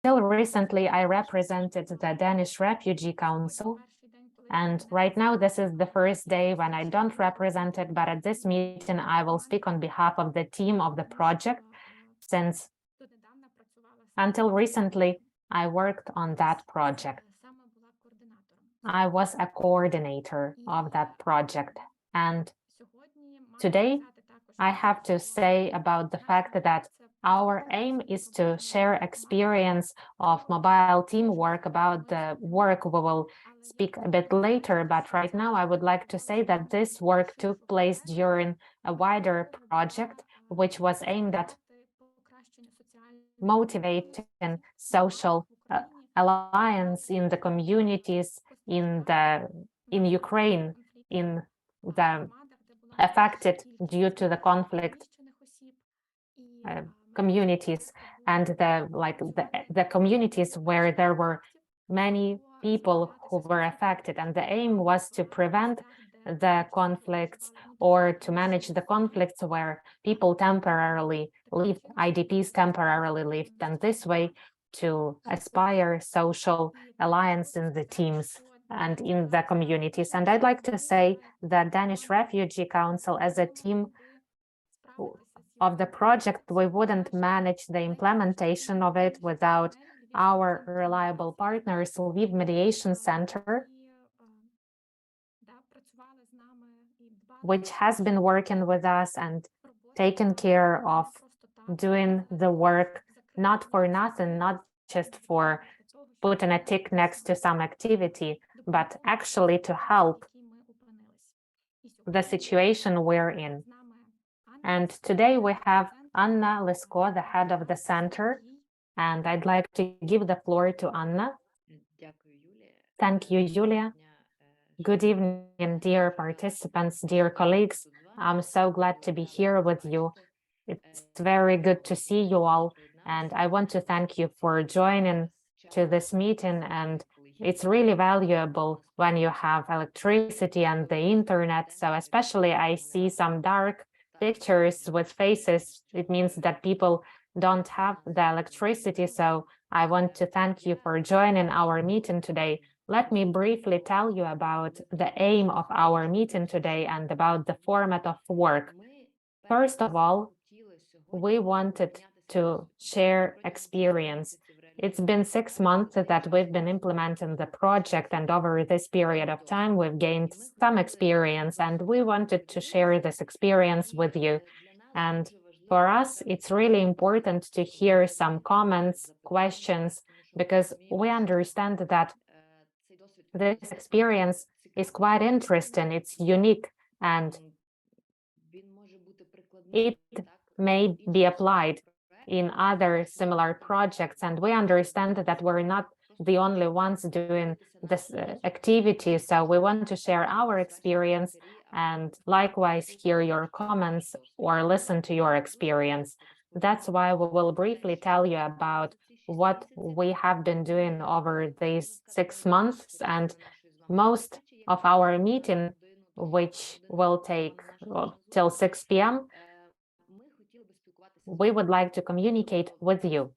Until recently, I represented the Danish Refugee Council, and right now this is the first day when I don't represent it, but at this meeting I will speak on behalf of the team of the project, since until recently I worked on that project. I was a coordinator of that project, and today I have to say about the fact that our aim is to share experience of mobile teamwork about the work we will speak a bit later, but right now I would like to say that this work took place during a wider project, which was aimed at motivating social alliance in the communities in Ukraine, in the affected due to the conflict communities, and the communities where there were many people who were affected, and the aim was to prevent the conflicts or to manage the conflicts where people temporarily lived, IDPs temporarily lived, and this way to aspire social alliance in the teams and in the communities. And I'd like to say that Danish Refugee Council as a team of the project, we wouldn't manage the implementation of it without our reliable partners, Lviv Mediation Centre, which has been working with us and taken care of doing the work, not for nothing, not just for putting a tick next to some activity, but actually to help the situation we're in. And today we have Anna Lesko, the head of the center, and I'd like to give the floor to Anna. Thank you, Julia. Good evening, dear participants, dear colleagues. I'm so glad to be here with you. It's very good to see you all, and I want to thank you for joining to this meeting, and it's really valuable when you have electricity and the internet. So especially I see some dark pictures with faces. It means that people don't have the electricity. So I want to thank you for joining our meeting today. Let me briefly tell you about the aim of our meeting today and about the format of work. First of all, we wanted to share experience. It's been 6 months that we've been implementing the project, and over this period of time, we've gained some experience, and we wanted to share this experience with you. And for us, it's really important to hear some comments, questions, because we understand that this experience is quite interesting, it's unique, and it may be applied in other similar projects. And we understand that we're not the only ones doing this activity. So we want to share our experience and likewise hear your comments or listen to your experience. That's why we will briefly tell you about what we have been doing over these 6 months, and most of our meeting, which will take till 6 p.m., we would like to communicate with you.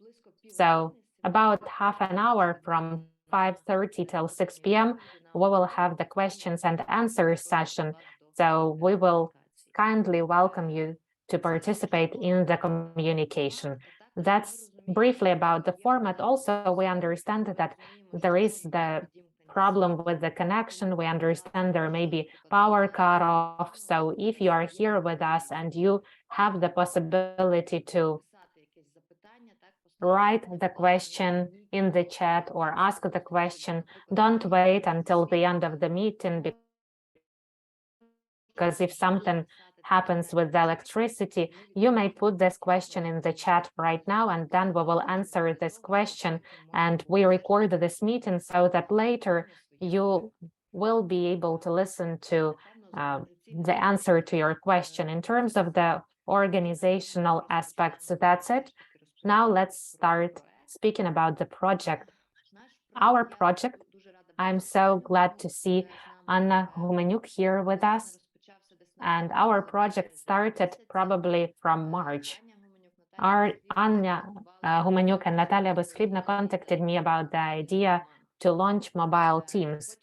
So about half an hour from 5:30 till 6 p.m., we will have the questions and answers session. So we will kindly welcome you to participate in the communication. That's briefly about the format. Also, we understand that there is the problem with the connection. We understand there may be power cutoff. So if you are here with us and you have the possibility to write the question in the chat or ask the question, don't wait until the end of the meeting, because if something happens with the electricity, you may put this question in the chat right now, and then we will answer this question, and we record this meeting so that later you will be able to listen to the answer to your question. In terms of the organizational aspects, that's it. Now let's start speaking about the project. Our project, I'm so glad to see Anna Humenyuk here with us. And our project started probably from March. Our Anya Humanyuk and Natalia Beskribna contacted me about the idea to launch mobile teams.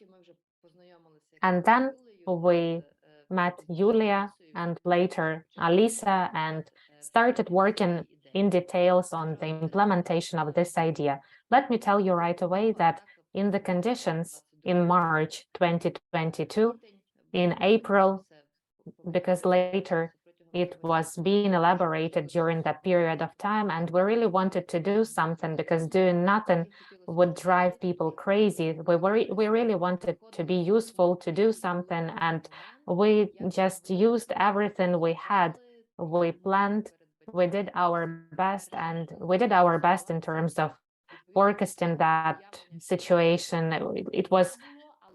And then we met Yulia and later Alisa and started working in details on the implementation of this idea. Let me tell you right away that in the conditions in March 2022, in April, because later it was being elaborated during that period of time, and we really wanted to do something because doing nothing would drive people crazy. We really wanted to be useful, to do something, and we just used everything we had. We planned, we did our best, and we did our best in terms of forecasting that situation. It was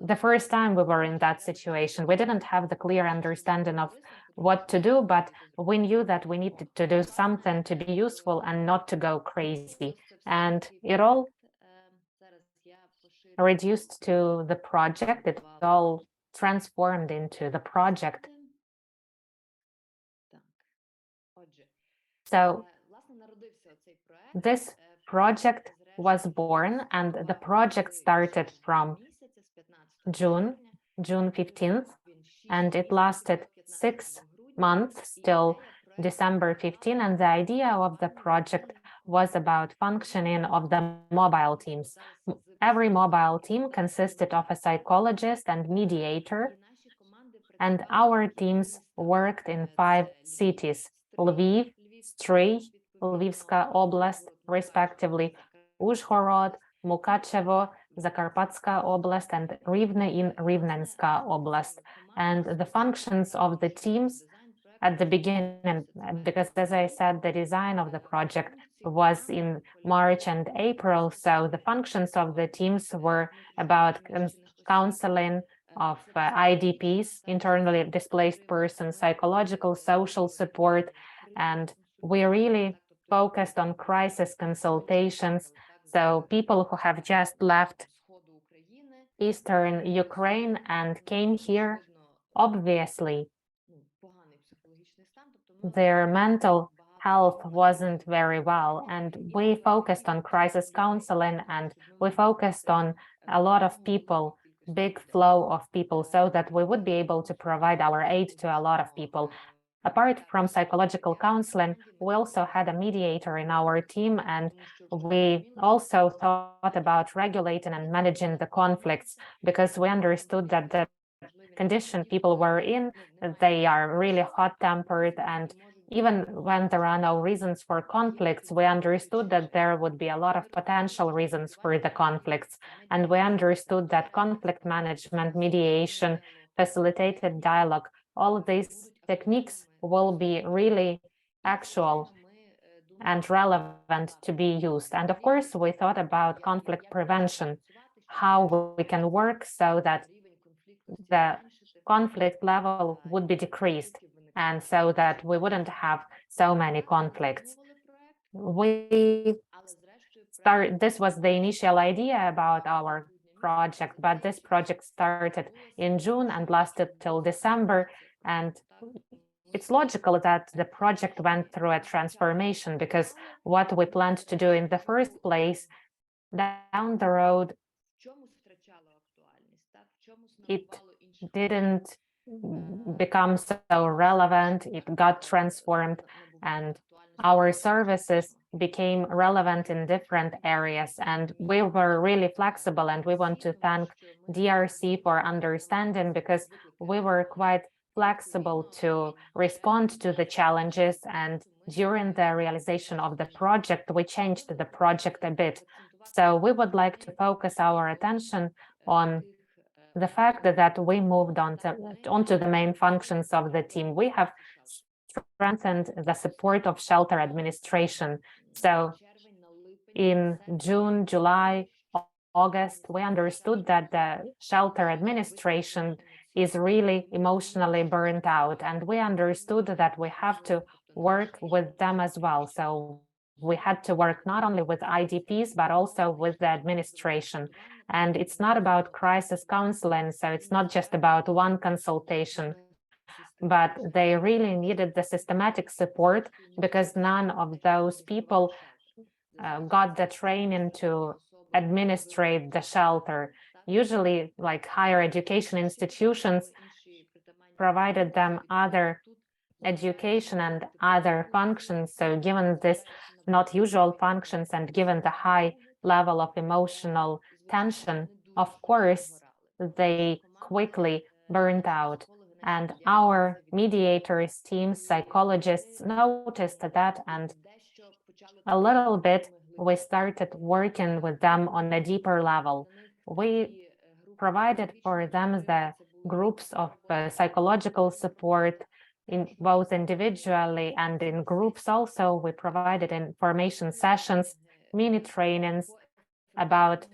the first time we were in that situation. We didn't have the clear understanding of what to do, but we knew that we needed to do something to be useful and not to go crazy. And it all reduced to the project. It all transformed into the project. So this project was born, and the project started from June 15th, and it lasted 6 months till December 15. And the idea of the project was about functioning of the mobile teams. Every mobile team consisted of a psychologist and mediator, and our teams worked in 5 cities: Lviv, Stryj, Lvivska Oblast, respectively, Uzhhorod, Mukachevo, Zakarpatska Oblast, and Rivne in Rivnenska Oblast. And the functions of the teams at the beginning, because as I said, the design of the project was in March and April, so the functions of the teams were about counseling of IDPs, internally displaced persons, psychological, social support, and we really focused on crisis consultations. So people who have just left Eastern Ukraine and came here, obviously, their mental health wasn't very well, and we focused on crisis counseling, and we focused on a lot of people, big flow of people, so that we would be able to provide our aid to a lot of people. Apart from psychological counseling, we also had a mediator in our team, and we also thought about regulating and managing the conflicts, because we understood that the condition people were in, they are really hot-tempered, and even when there are no reasons for conflicts, we understood that there would be a lot of potential reasons for the conflicts. And we understood that conflict management, mediation, facilitated dialogue, all of these techniques will be really actual and relevant to be used. And of course, we thought about conflict prevention, how we can work so that the conflict level would be decreased, and so that we wouldn't have so many conflicts. This was the initial idea about our project, but this project started in June and lasted till December. And it's logical that the project went through a transformation, because what we planned to do in the first place, down the road, it didn't become so relevant. It got transformed, and our services became relevant in different areas, and we were really flexible. And we want to thank DRC for understanding, because we were quite flexible to respond to the challenges. And during the realization of the project, we changed the project a bit. So we would like to focus our attention on the fact that we moved onto the main functions of the team. We have strengthened the support of shelter administration. So in June, July, August, we understood that the shelter administration is really emotionally burnt out, and we understood that we have to work with them as well. So we had to work not only with IDPs, but also with the administration. And it's not about crisis counseling, so it's not just about one consultation. but they really needed the systematic support because none of those people got the training to administrate the shelter. Usually, like higher education institutions provided them other education and other functions. So given this not usual functions and given the high level of emotional tension, of course, they quickly burned out. And our mediators, teams, psychologists noticed that, and a little bit we started working with them on a deeper level. We provided for them the groups of psychological support in both individually and in groups. Also, we provided information sessions, mini trainings about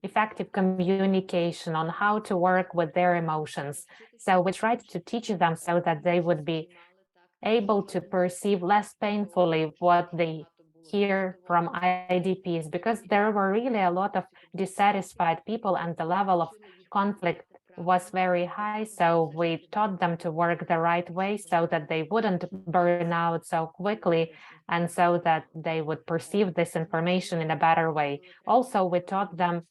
effective communication on how to work with their emotions. So we tried to teach them so that they would be able to perceive less painfully what they hear from IDPs, because there were really a lot of dissatisfied people and the level of conflict was very high. So we taught them to work the right way so that they wouldn't burn out so quickly and so that they would perceive this information in a better way. Also, we taught them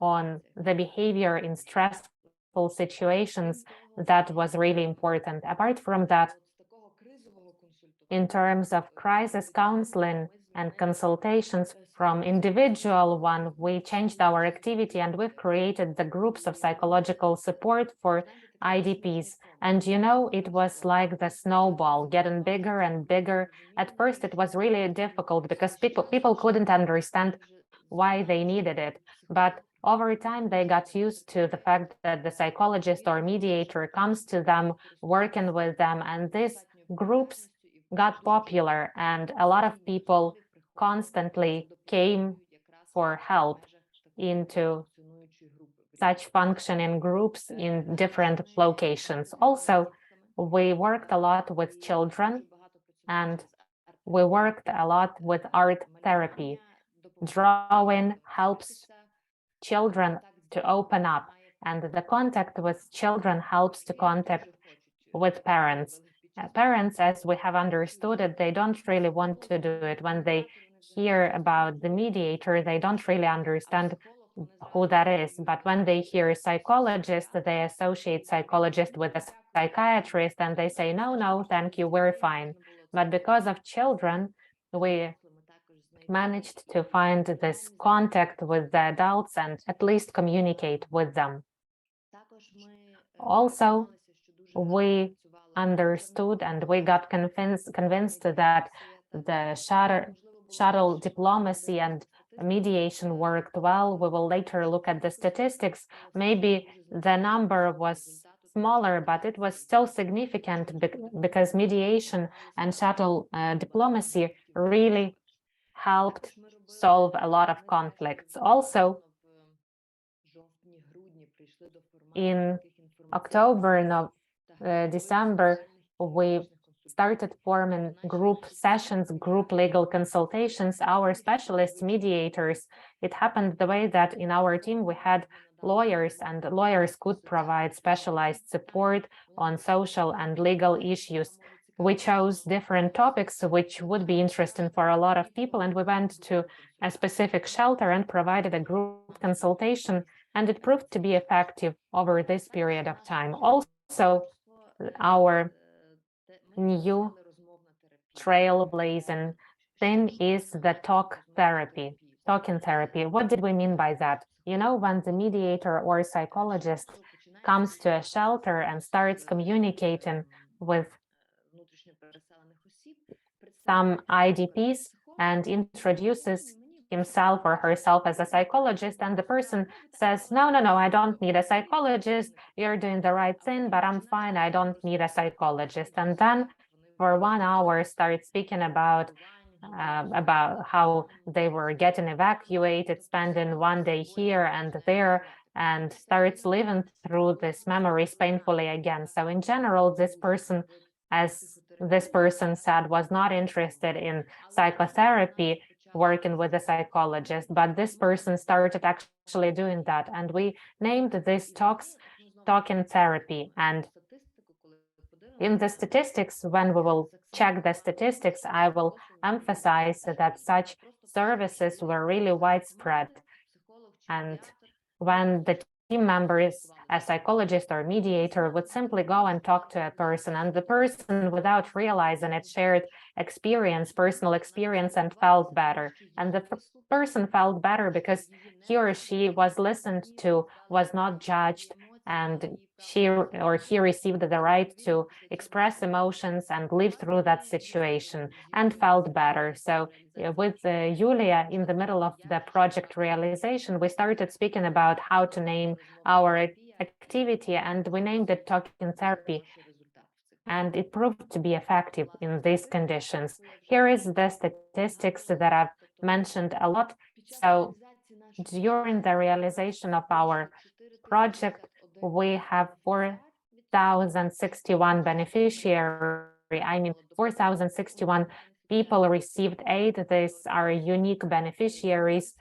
on the behavior in stressful situations. That was really important. Apart from that, in terms of crisis counseling and consultations from individual one, we changed our activity and we've created the groups of psychological support for IDPs. And you know, it was like the snowball getting bigger and bigger. At first, it was really difficult because people couldn't understand why they needed it. But over time, they got used to the fact that the psychologist or mediator comes to them, working with them, and these groups got popular, and a lot of people constantly came for help into such functioning groups in different locations. Also, we worked a lot with children, and we worked a lot with art therapy. Drawing helps children to open up, and the contact with children helps to contact with parents. Parents, as we have understood it, they don't really want to do it. When they hear about the mediator, they don't really understand who that is. But when they hear psychologist, they associate psychologist with a psychiatrist and they say, no, no, thank you, we're fine. But because of children, we managed to find this contact with the adults and at least communicate with them. Also, we understood and we got convinced that the shuttle diplomacy and mediation worked well. We will later look at the statistics. Maybe the number was smaller, but it was still significant because mediation and shuttle diplomacy really helped solve a lot of conflicts. Also, in October and December, we started forming group sessions, group legal consultations, our specialists, mediators. It happened the way that in our team we had lawyers, and lawyers could provide specialized support on social and legal issues. We chose different topics which would be interesting for a lot of people, and we went to a specific shelter and provided a group consultation, and it proved to be effective over this period of time. Also, our new trailblazing thing is the talking therapy. What did we mean by that? You know, when the mediator or psychologist comes to a shelter and starts communicating with some IDPs and introduces himself or herself as a psychologist, and the person says, no, no, no, I don't need a psychologist, you're doing the right thing, but I'm fine, I don't need a psychologist. And then for 1 hour start speaking about how they were getting evacuated, spending 1 day here and there, and starts living through these memories painfully again. So in general, this person, as this person said, was not interested in psychotherapy, working with a psychologist, but this person started actually doing that. And we named this talking therapy. And In the statistics, when we will check the statistics, I will emphasize that such services were really widespread. And when the team members, a psychologist or mediator, would simply go and talk to a person, and the person, without realizing it, shared experience, personal experience, and felt better. And the person felt better because he or she was listened to, was not judged, and she or he received the right to express emotions and live through that situation and felt better. So with Julia, in the middle of the project realization, we started speaking about how to name our activity, and we named it talking therapy. And it proved to be effective in these conditions. Here is the statistics that I've mentioned a lot. So during the realization of our project, we have 4,061 beneficiaries. I mean, 4,061 people received aid. These are unique beneficiaries,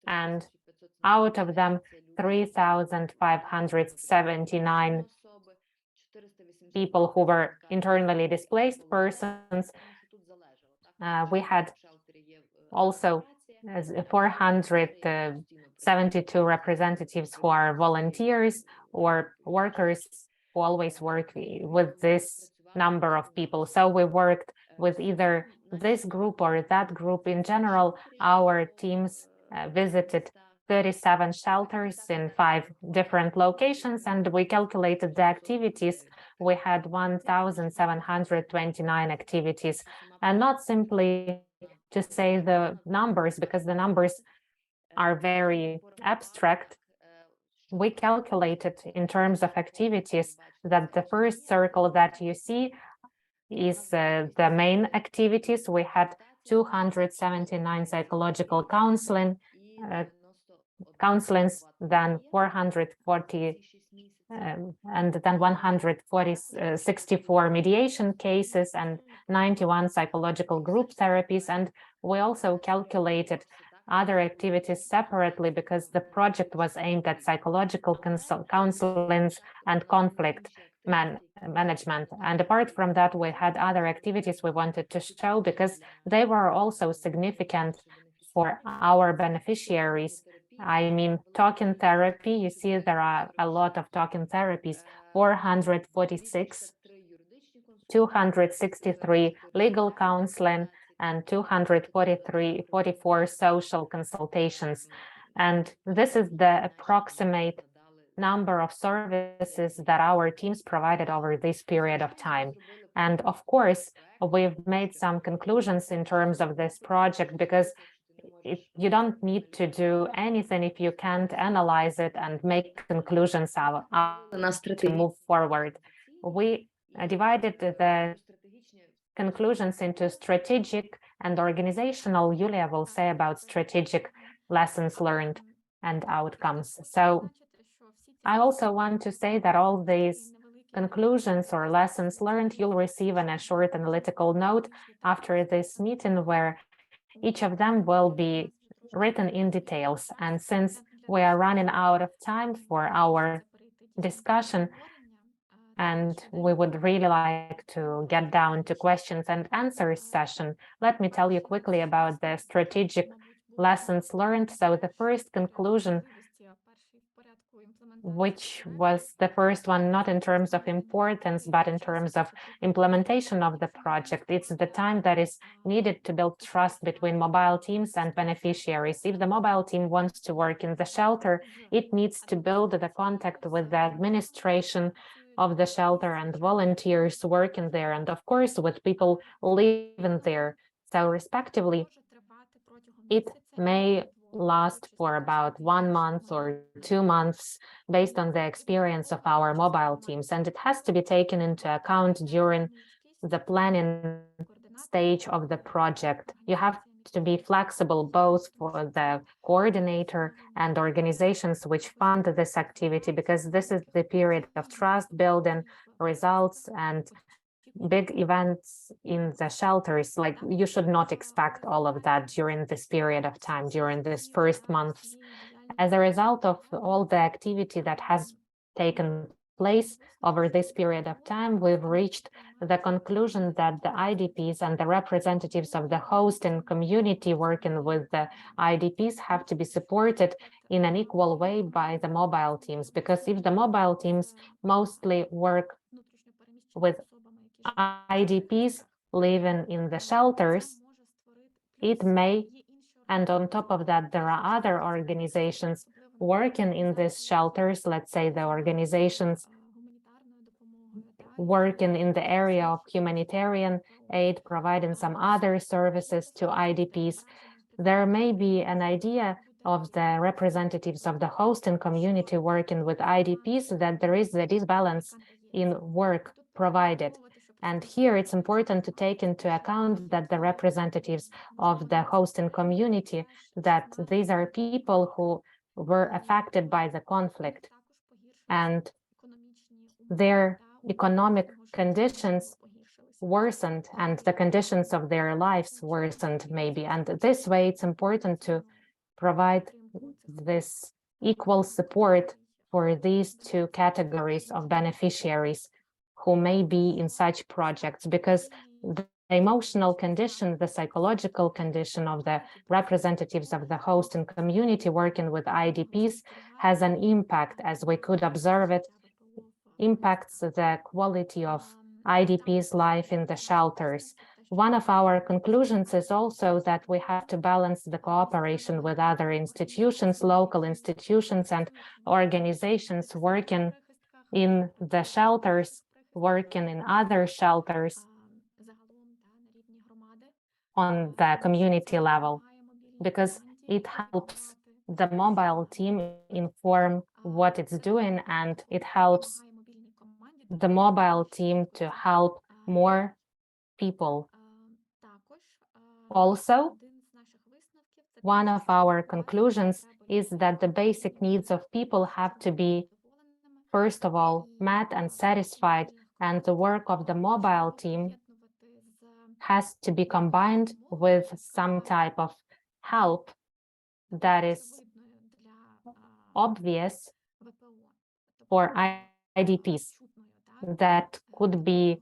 and out of them, 3,579 people who were internally displaced persons. We had also 472 representatives who are volunteers or workers who always work with this number of people. So we worked with either this group or that group. In general, our teams visited 37 shelters in 5 different locations, and we calculated the activities. We had 1,729 activities, and not simply to say the numbers, because the numbers are very abstract. We calculated in terms of activities that the first circle that you see is the main activities. We had 279 psychological counselings, then 440 and then 164 mediation cases and 91 psychological group therapies. And we also calculated other activities separately because the project was aimed at psychological counseling and conflict management. And apart from that, we had other activities we wanted to show because they were also significant for our beneficiaries. I mean, talking therapy, you see there are a lot of talking therapies, 446, 263 legal counseling, and 244 social consultations. And this is the approximate number of services that our teams provided over this period of time. And of course, we've made some conclusions in terms of this project because you don't need to do anything if you can't analyze it and make conclusions out to move forward. We divided the conclusions into strategic and organizational. Julia will say about strategic lessons learned and outcomes. So I also want to say that all these conclusions or lessons learned you'll receive in a short analytical note after this meeting, where each of them will be written in details. And since we are running out of time for our discussion, and we would really like to get down to questions and answers session, let me tell you quickly about the strategic lessons learned. So the first conclusion, which was the first one, not in terms of importance, but in terms of implementation of the project. It's the time that is needed to build trust between mobile teams and beneficiaries. If the mobile team wants to work in the shelter, it needs to build the contact with the administration of the shelter and volunteers working there, and of course with people living there. So respectively, it may last for about 1 month or 2 months based on the experience of our mobile teams, and it has to be taken into account during the planning stage of the project. You have to be flexible both for the coordinator and organizations which fund this activity, because this is the period of trust building, results, and big events in the shelters. Like, you should not expect all of that during this period of time, during this first months. As a result of all the activity that has taken place over this period of time, we've reached the conclusion that the IDPs and the representatives of the host and community working with the IDPs have to be supported in an equal way by the mobile teams, because if the mobile teams mostly work with IDPs living in the shelters, it may, and on top of that, there are other organizations working in these shelters, let's say the organizations working in the area of humanitarian aid, providing some other services to IDPs. There may be an idea of the representatives of the hosting community working with IDPs that there is a disbalance in work provided. And here it's important to take into account that the representatives of the hosting community, that these are people who were affected by the conflict, and their economic conditions worsened and the conditions of their lives worsened maybe. And this way it's important to provide this equal support for these two categories of beneficiaries who may be in such projects, because the emotional condition, the psychological condition of the representatives of the host and community working with IDPs has an impact, as we could observe it, impacts the quality of IDPs' life in the shelters. One of our conclusions is also that we have to balance the cooperation with other institutions, local institutions and organizations working in the shelters, working in other shelters on the community level, because it helps the mobile team inform what it's doing, and it helps the mobile team to help more people. Also, one of our conclusions is that the basic needs of people have to be, first of all, met and satisfied, and the work of the mobile team has to be combined with some type of help that is obvious for IDPs, that could be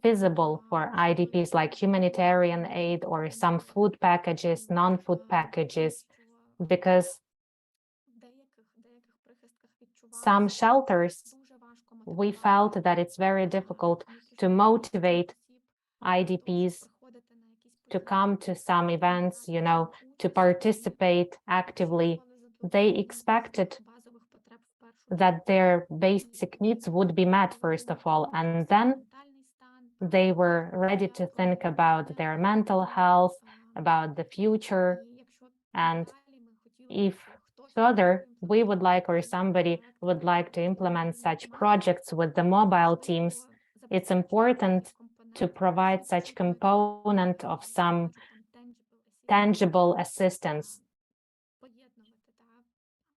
feasible for IDPs, like humanitarian aid or some food packages, non-food packages, because some shelters, we felt that it's very difficult to motivate IDPs to come to some events, to participate actively. They expected that their basic needs would be met, first of all, and then they were ready to think about their mental health, about the future. And if further we would like, or somebody would like to implement such projects with the mobile teams, it's important to provide such component of some tangible assistance,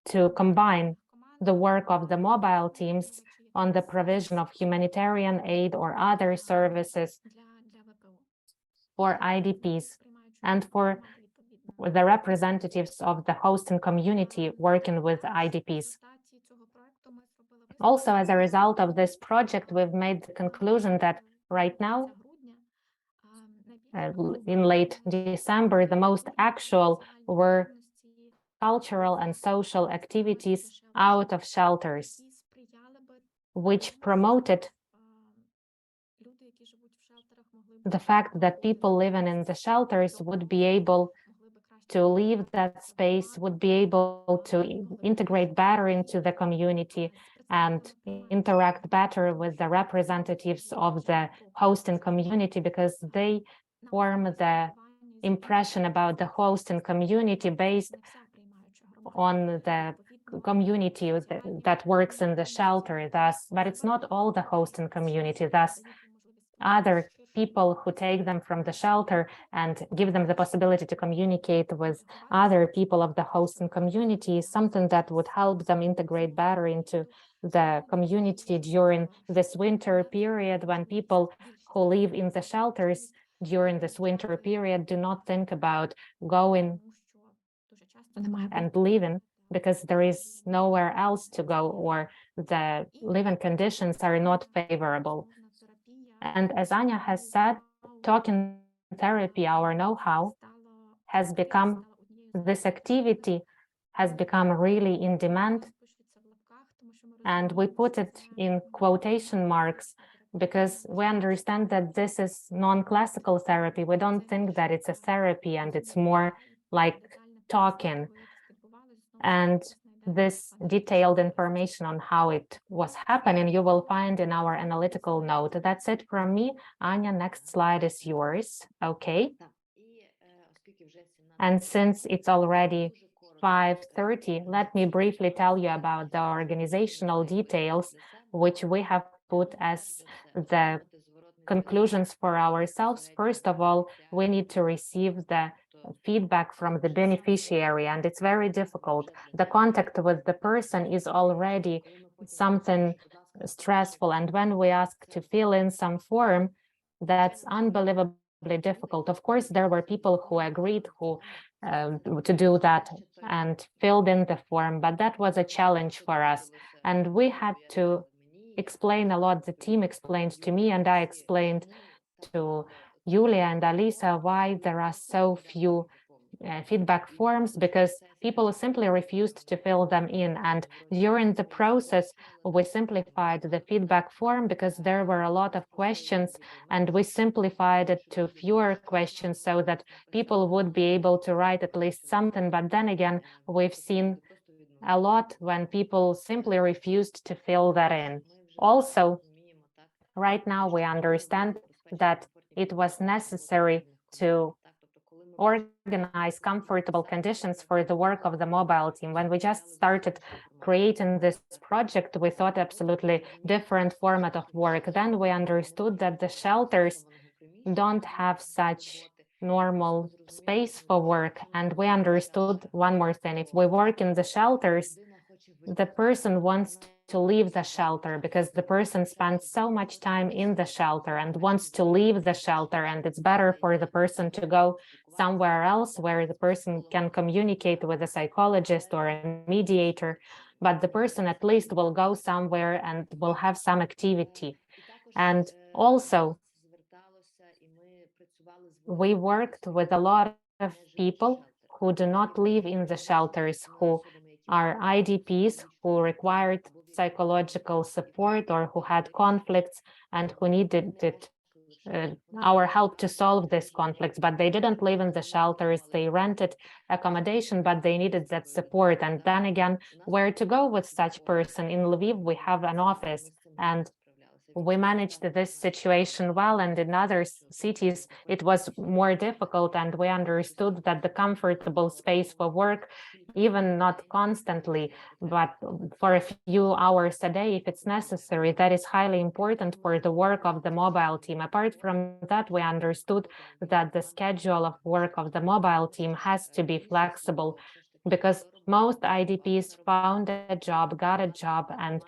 to combine the work of the mobile teams on the provision of humanitarian aid or other services for IDPs and for the representatives of the hosting community working with IDPs. Also, as a result of this project, we've made the conclusion that right now, in late December, the most actual were cultural and social activities out of shelters, which promoted the fact that people living in the shelters would be able to leave that space, would be able to integrate better into the community and interact better with the representatives of the hosting community, because they form the impression about the hosting community based on the community that works in the shelter. Thus, but it's not all the hosting community. Thus, other people who take them from the shelter and give them the possibility to communicate with other people of the hosting community is something that would help them integrate better into the community during this winter period, when people who live in the shelters during this winter period do not think about going and living, because there is nowhere else to go, or the living conditions are not favorable. And as Anya has said, talking therapy, our know-how, has become, this activity has become really in demand. And we put it in quotation marks because we understand that this is non-classical therapy. We don't think that it's a therapy, and it's more like talking. And this detailed information on how it was happening, you will find in our analytical note. That's it from me. Anya, next slide is yours. Okay. And since it's already 5:30, let me briefly tell you about the organizational details, which we have put as the conclusions for ourselves. First of all, we need to receive the feedback from the beneficiary, and it's very difficult. The contact with the person is already something stressful, and when we ask to fill in some form, that's unbelievably difficult. Of course, there were people who agreed to do that and filled in the form, but that was a challenge for us, and we had to explain a lot. The team explained to me, and I explained to Yulia and Alisa why there are so few feedback forms, because people simply refused to fill them in. And during the process, we simplified the feedback form because there were a lot of questions, and we simplified it to fewer questions so that people would be able to write at least something. But then again, we've seen a lot when people simply refused to fill that in. Also, right now we understand that it was necessary to organize comfortable conditions for the work of the mobile team. When we just started creating this project, we thought absolutely different format of work. Then we understood that the shelters don't have such normal space for work. And we understood one more thing: if we work in the shelters, the person wants to leave the shelter because the person spends so much time in the shelter and wants to leave the shelter, and it's better for the person to go somewhere else where the person can communicate with a psychologist or a mediator, but the person at least will go somewhere and will have some activity. And also, we worked with a lot of people who do not live in the shelters, who are IDPs, who required psychological support or who had conflicts and who needed our help to solve these conflicts, but they didn't live in the shelters. They rented accommodation, but they needed that support. And then again, where to go with such person? In Lviv, we have an office, and we managed this situation well, and in other cities it was more difficult, and we understood that the comfortable space for work, even not constantly, but for a few hours a day if it's necessary, that is highly important for the work of the mobile team. Apart from that, we understood that the schedule of work of the mobile team has to be flexible, because most IDPs found a job, got a job, and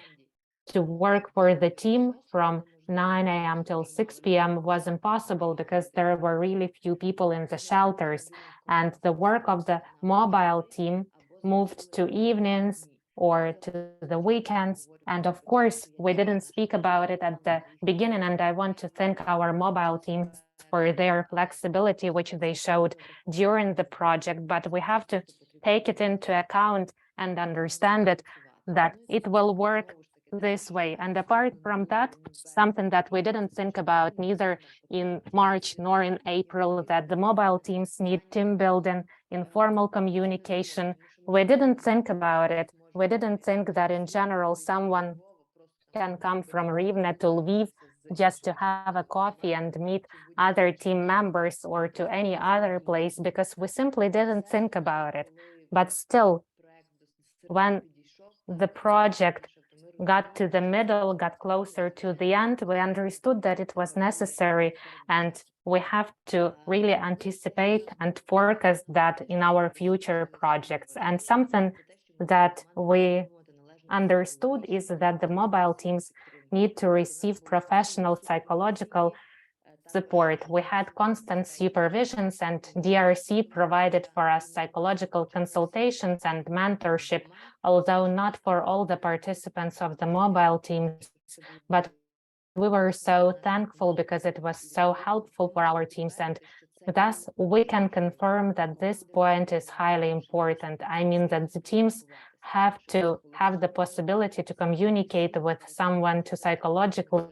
to work for the team from 9 a.m. till 6 p.m. was impossible because there were really few people in the shelters, and the work of the mobile team moved to evenings or to the weekends. And of course, we didn't speak about it at the beginning, and I want to thank our mobile teams for their flexibility, which they showed during the project, but we have to take it into account and understand that it will work this way. And apart from that, something that we didn't think about neither in March nor in April, that the mobile teams need team building, informal communication. We didn't think about it. We didn't think that in general someone can come from Rivne to Lviv just to have a coffee and meet other team members, or to any other place, because we simply didn't think about it. But still, when the project got to the middle, got closer to the end, we understood that it was necessary, and we have to really anticipate and forecast that in our future projects. And something that we understood is that the mobile teams need to receive professional psychological support. We had constant supervisions, and DRC provided for us psychological consultations and mentorship, although not for all the participants of the mobile teams, but we were so thankful because it was so helpful for our teams, and thus we can confirm that this point is highly important. I mean that the teams have to have the possibility to communicate with someone, to psychologically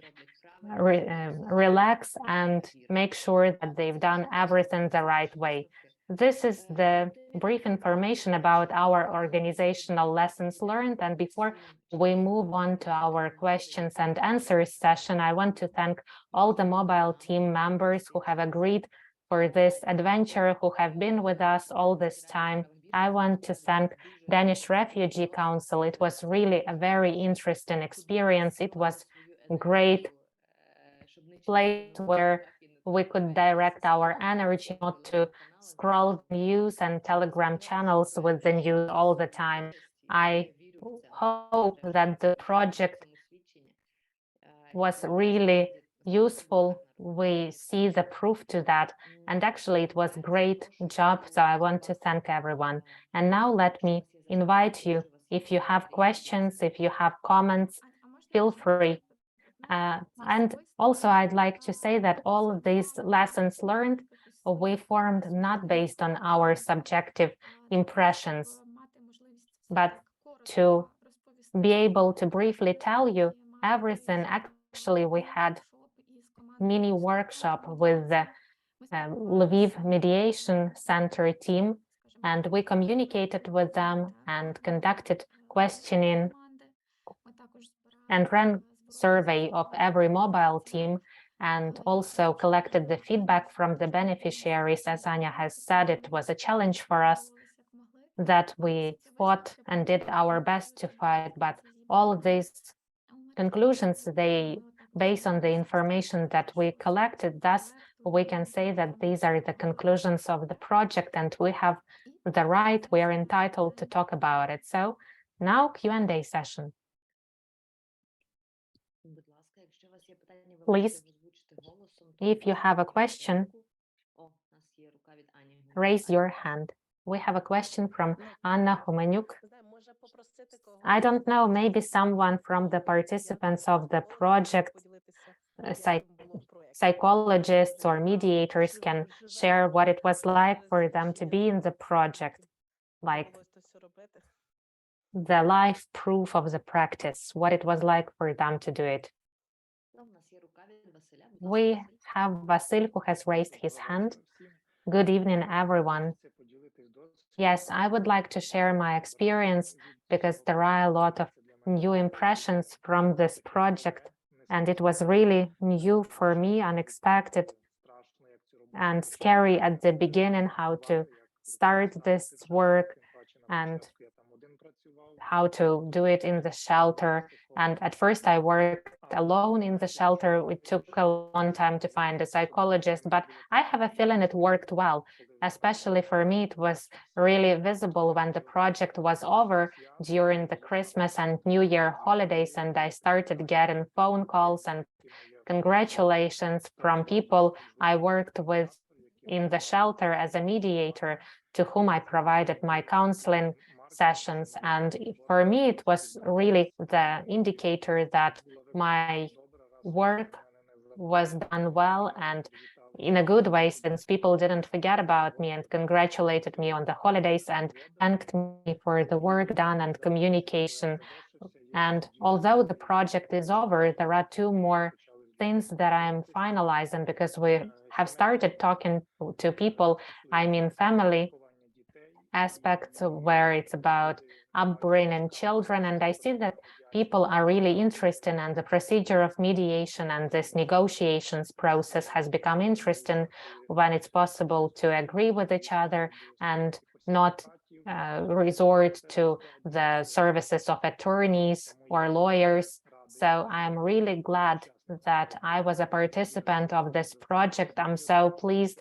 relax and make sure that they've done everything the right way. This is the brief information about our organizational lessons learned. And before we move on to our questions and answers session, I want to thank all the mobile team members who have agreed for this adventure, who have been with us all this time. I want to thank Danish Refugee Council. It was really a very interesting experience. It was a great place where we could direct our energy not to scroll news and Telegram channels with the news all the time. I hope that the project was really useful. We see the proof to that, and actually it was a great job, so I want to thank everyone. And now let me invite you, if you have questions, if you have comments, feel free. And also I'd like to say that all of these lessons learned we formed not based on our subjective impressions, but to be able to briefly tell you everything. Actually, we had mini workshop with the Lviv Mediation Centre team, and we communicated with them and conducted questioning and ran survey of every mobile team, and also collected the feedback from the beneficiaries. As Anya has said, it was a challenge for us that we fought and did our best to fight, but all of these conclusions, they based on the information that we collected. Thus, we can say that these are the conclusions of the project, and we have the right, we are entitled to talk about it. So now Q&A session. Please, if you have a question, raise your hand. We have a question from Anna Humanyuk. I don't know, maybe someone from the participants of the project, psychologists or mediators, can share what it was like for them to be in the project, like the live proof of the practice, what it was like for them to do it. We have Vasil, who has raised his hand. Good evening, everyone. Yes, I would like to share my experience because there are a lot of new impressions from this project, and it was really new for me, unexpected and scary at the beginning, how to start this work and how to do it in the shelter. And at first I worked alone in the shelter. It took a long time to find a psychologist, but I have a feeling it worked well. Especially for me, it was really visible when the project was over during the Christmas and New Year holidays, and I started getting phone calls and congratulations from people I worked with in the shelter as a mediator, to whom I provided my counseling sessions. And for me, it was really the indicator that my work was done well and in a good way, since people didn't forget about me and congratulated me on the holidays and thanked me for the work done and communication. And although the project is over, there are two more things that I'm finalizing, because we have started talking to people, I mean family aspects where it's about upbringing children, and I see that people are really interested, and the procedure of mediation and this negotiations process has become interesting when it's possible to agree with each other and not resort to the services of attorneys or lawyers. So I'm really glad that I was a participant of this project. I'm so pleased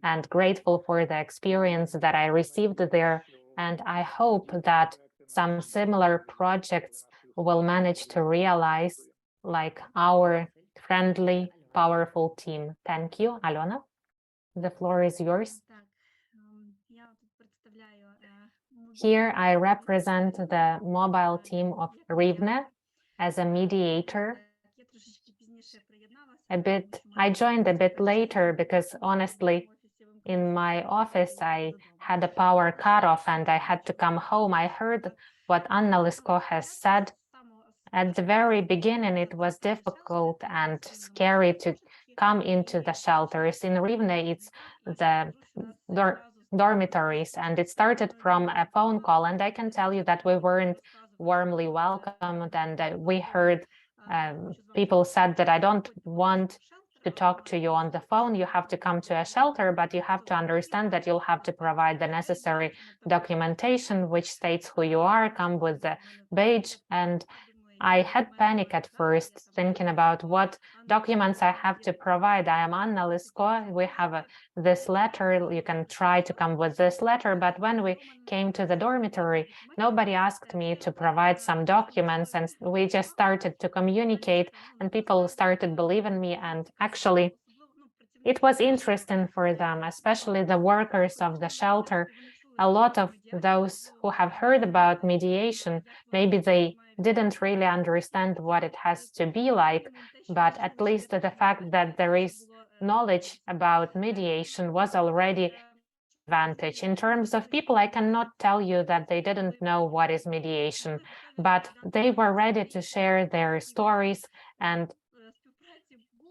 and grateful for the experience that I received there. And I hope that some similar projects will manage to realize, like our friendly powerful team. Thank you, Alona. The floor is yours. Here I represent the mobile team of Rivne as a mediator. I joined a bit later because honestly, in my office, I had a power cutoff and I had to come home. I heard what analytical has said. At the very beginning, it was difficult and scary to come into the shelters. In Rivne, it's the dormitories, and it started from a phone call. And I can tell you that we weren't warmly welcomed, and we heard people said that I don't want to talk to you on the phone. You have to come to a shelter, but you have to understand that you'll have to provide the necessary documentation, which states who you are, come with the badge. And I had panic at first, thinking about what documents I have to provide. I am Anna Lisko. We have this letter. You can try to come with this letter. But when we came to the dormitory, nobody asked me to provide some documents, and we just started to communicate, and people started believing me. And actually, it was interesting for them, especially the workers of the shelter. A lot of those who have heard about mediation, maybe they didn't really understand what it has to be like, but at least the fact that there is knowledge about mediation was already advantage. In terms of people, I cannot tell you that they didn't know what is mediation, but they were ready to share their stories, and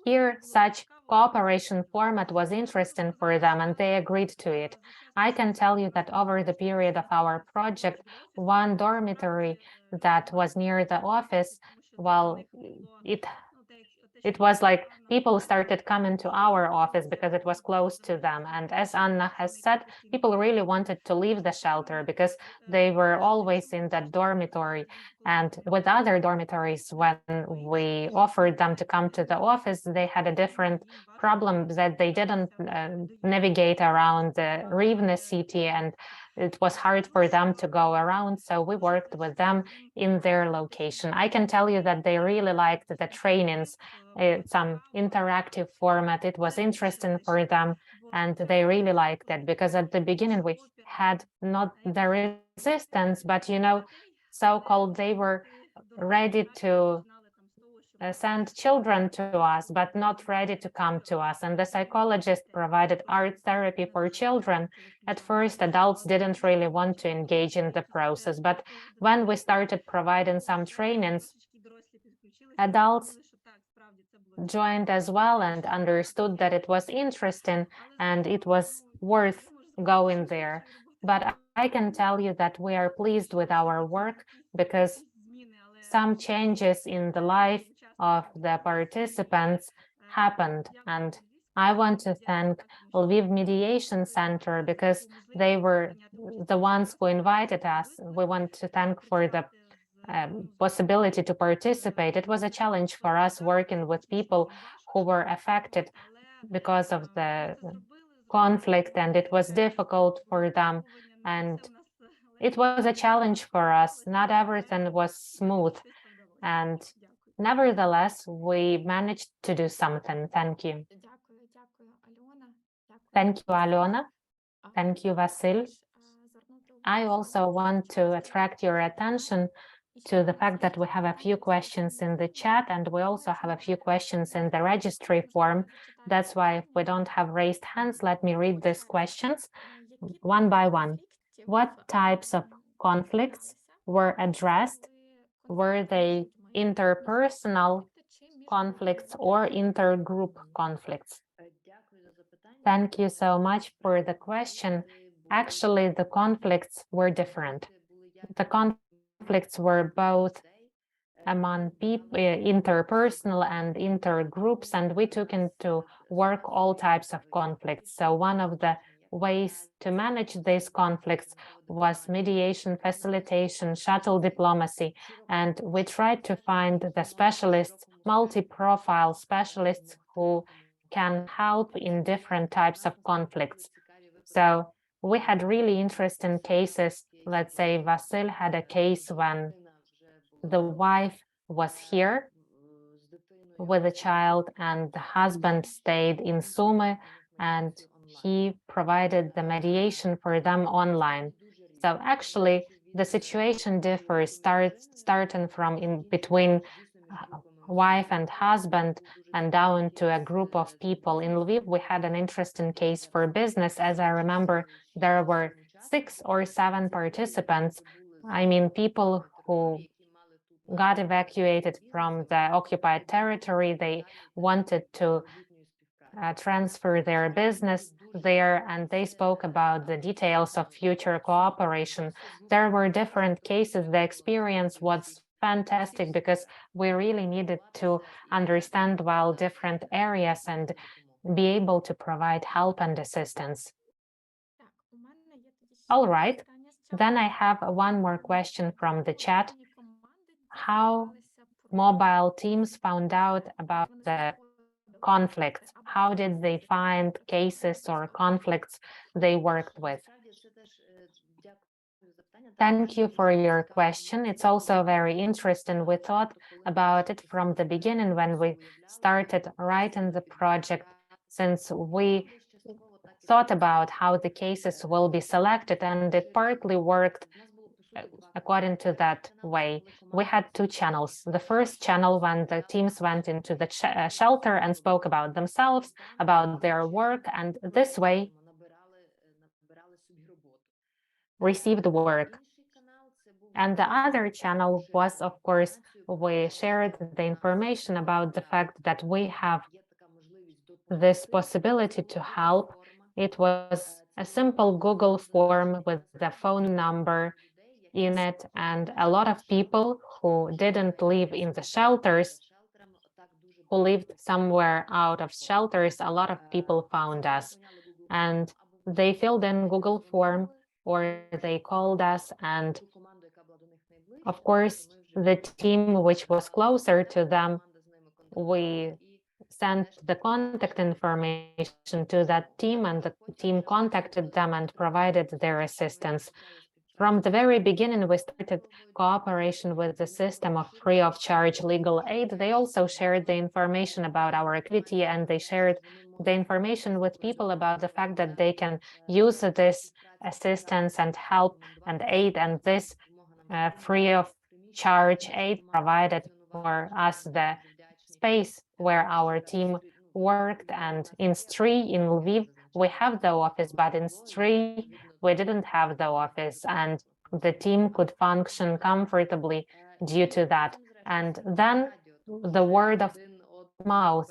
here such cooperation format was interesting for them and they agreed to it. I can tell you that over the period of our project, one dormitory that was near the office, well, it was like people started coming to our office because it was close to them. And as Anna has said, people really wanted to leave the shelter because they were always in that dormitory. And with other dormitories, when we offered them to come to the office, they had a different problem that they didn't navigate around the Rivne city, and it was hard for them to go around. So we worked with them in their location. I can tell you that they really liked the trainings, some interactive format. It was interesting for them, and they really liked it because at the beginning we had not the resistance, but so-called they were ready to send children to us, but not ready to come to us. And the psychologist provided art therapy for children. At first, adults didn't really want to engage in the process, but when we started providing some trainings, adults joined as well and understood that it was interesting and it was worth going there. But I can tell you that we are pleased with our work because some changes in the life of the participants happened. And I want to thank Lviv Mediation Centre because they were the ones who invited us. We want to thank for the possibility to participate. It was a challenge for us working with people who were affected because of the conflict, and it was difficult for them. And it was a challenge for us. Not everything was smooth. And nevertheless, we managed to do something. Thank you. Thank you, Alona. Thank you, Vasil. I also want to attract your attention to the fact that we have a few questions in the chat, and we also have a few questions in the registry form. That's why if we don't have raised hands, let me read these questions one by one. What types of conflicts were addressed? Were they interpersonal conflicts or intergroup conflicts? Thank you so much for the question. Actually, the conflicts were different. The conflicts were both among people, interpersonal and intergroups, and we took into work all types of conflicts. So one of the ways to manage these conflicts was mediation, facilitation, shuttle diplomacy, and we tried to find the specialists, multi-profile specialists who can help in different types of conflicts. So we had really interesting cases. Let's say Vasil had a case when the wife was here with the child, and the husband stayed in Sumy, and he provided the mediation for them online. So actually, the situation differs, starting from in between wife and husband and down to a group of people. In Lviv, we had an interesting case for business. As I remember, there were 6 or 7 participants. I mean, people who got evacuated from the occupied territory. They wanted to transfer their business there, and they spoke about the details of future cooperation. There were different cases. The experience was fantastic because we really needed to understand well different areas and be able to provide help and assistance. All right, then I have one more question from the chat. How mobile teams found out about the conflicts? How did they find cases or conflicts they worked with? Thank you for your question. It's also very interesting. We thought about it from the beginning when we started writing the project, since we thought about how the cases will be selected, and it partly worked according to that way. We had 2 channels. The first channel, when the teams went into the shelter and spoke about themselves, about their work, and this way received work. And the other channel was, of course, we shared the information about the fact that we have this possibility to help. It was a simple Google form with the phone number in it, and a lot of people who didn't live in the shelters, who lived somewhere out of shelters, a lot of people found us, and they filled in Google form or they called us, and of course the team which was closer to them, we sent the contact information to that team, and the team contacted them and provided their assistance. From the very beginning, we started cooperation with the system of free of charge legal aid. They also shared the information about our activity, and they shared the information with people about the fact that they can use this assistance and help and aid, and this free of charge aid provided for us the space where our team worked. And in Stry, in Lviv, we have the office, but in Stry, we didn't have the office, and the team could function comfortably due to that. And then the word of mouth,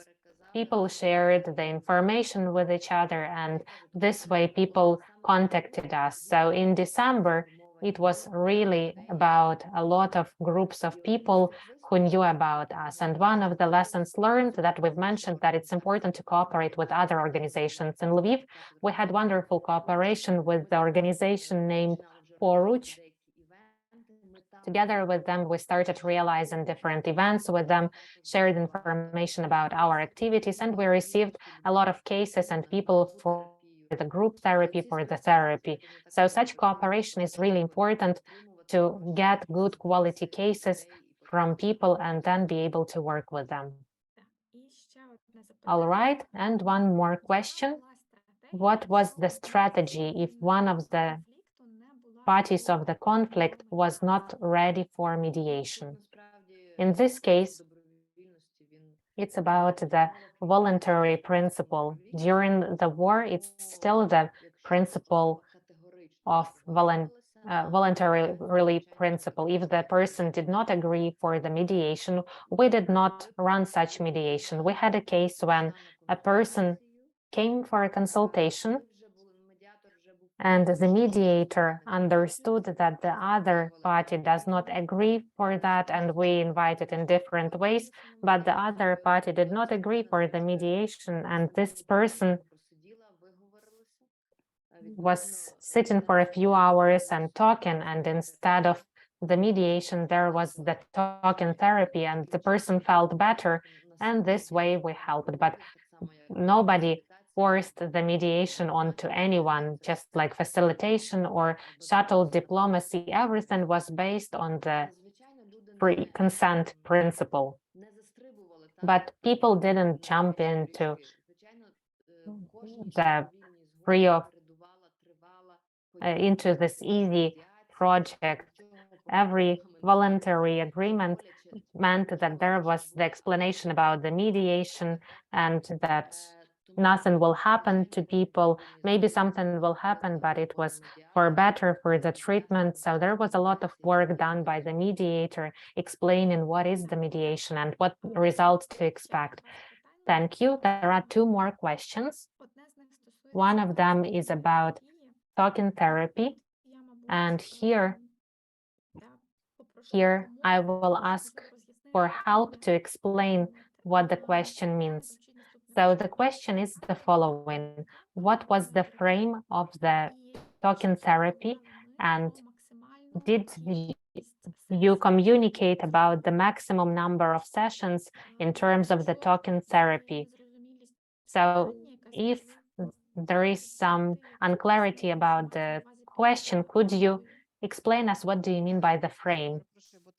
people shared the information with each other, and this way people contacted us. So in December, it was really about a lot of groups of people who knew about us. And one of the lessons learned that we've mentioned, that it's important to cooperate with other organizations. In Lviv, we had wonderful cooperation with the organization named Poruch. Together with them, we started realizing different events with them, shared information about our activities, and we received a lot of cases and people for the group therapy, for the therapy. So such cooperation is really important to get good quality cases from people and then be able to work with them. All right, and one more question. What was the strategy if one of the parties of the conflict was not ready for mediation? In this case, it's about the voluntary principle. During the war, it's still the principle of voluntary principle. If the person did not agree for the mediation, we did not run such mediation. We had a case when a person came for a consultation, and the mediator understood that the other party does not agree for that, and we invited in different ways, but the other party did not agree for the mediation, and this person was sitting for a few hours and talking, and instead of the mediation, there was the talking therapy, and the person felt better, and this way we helped. But nobody forced the mediation onto anyone, just like facilitation or shuttle diplomacy. Everything was based on the free consent principle. but people didn't jump into the free of into this easy project. Every voluntary agreement meant that there was the explanation about the mediation and that nothing will happen to people. Maybe something will happen, but it was for better for the treatment. So there was a lot of work done by the mediator explaining what is the mediation and what results to expect. Thank you. There are two more questions. One of them is about talking therapy, and here I will ask for help to explain what the question means. So the question is the following: what was the frame of the talking therapy, and did you communicate about the maximum number of sessions in terms of the talking therapy? So if there is some unclarity about the question, could you explain us what do you mean by the frame?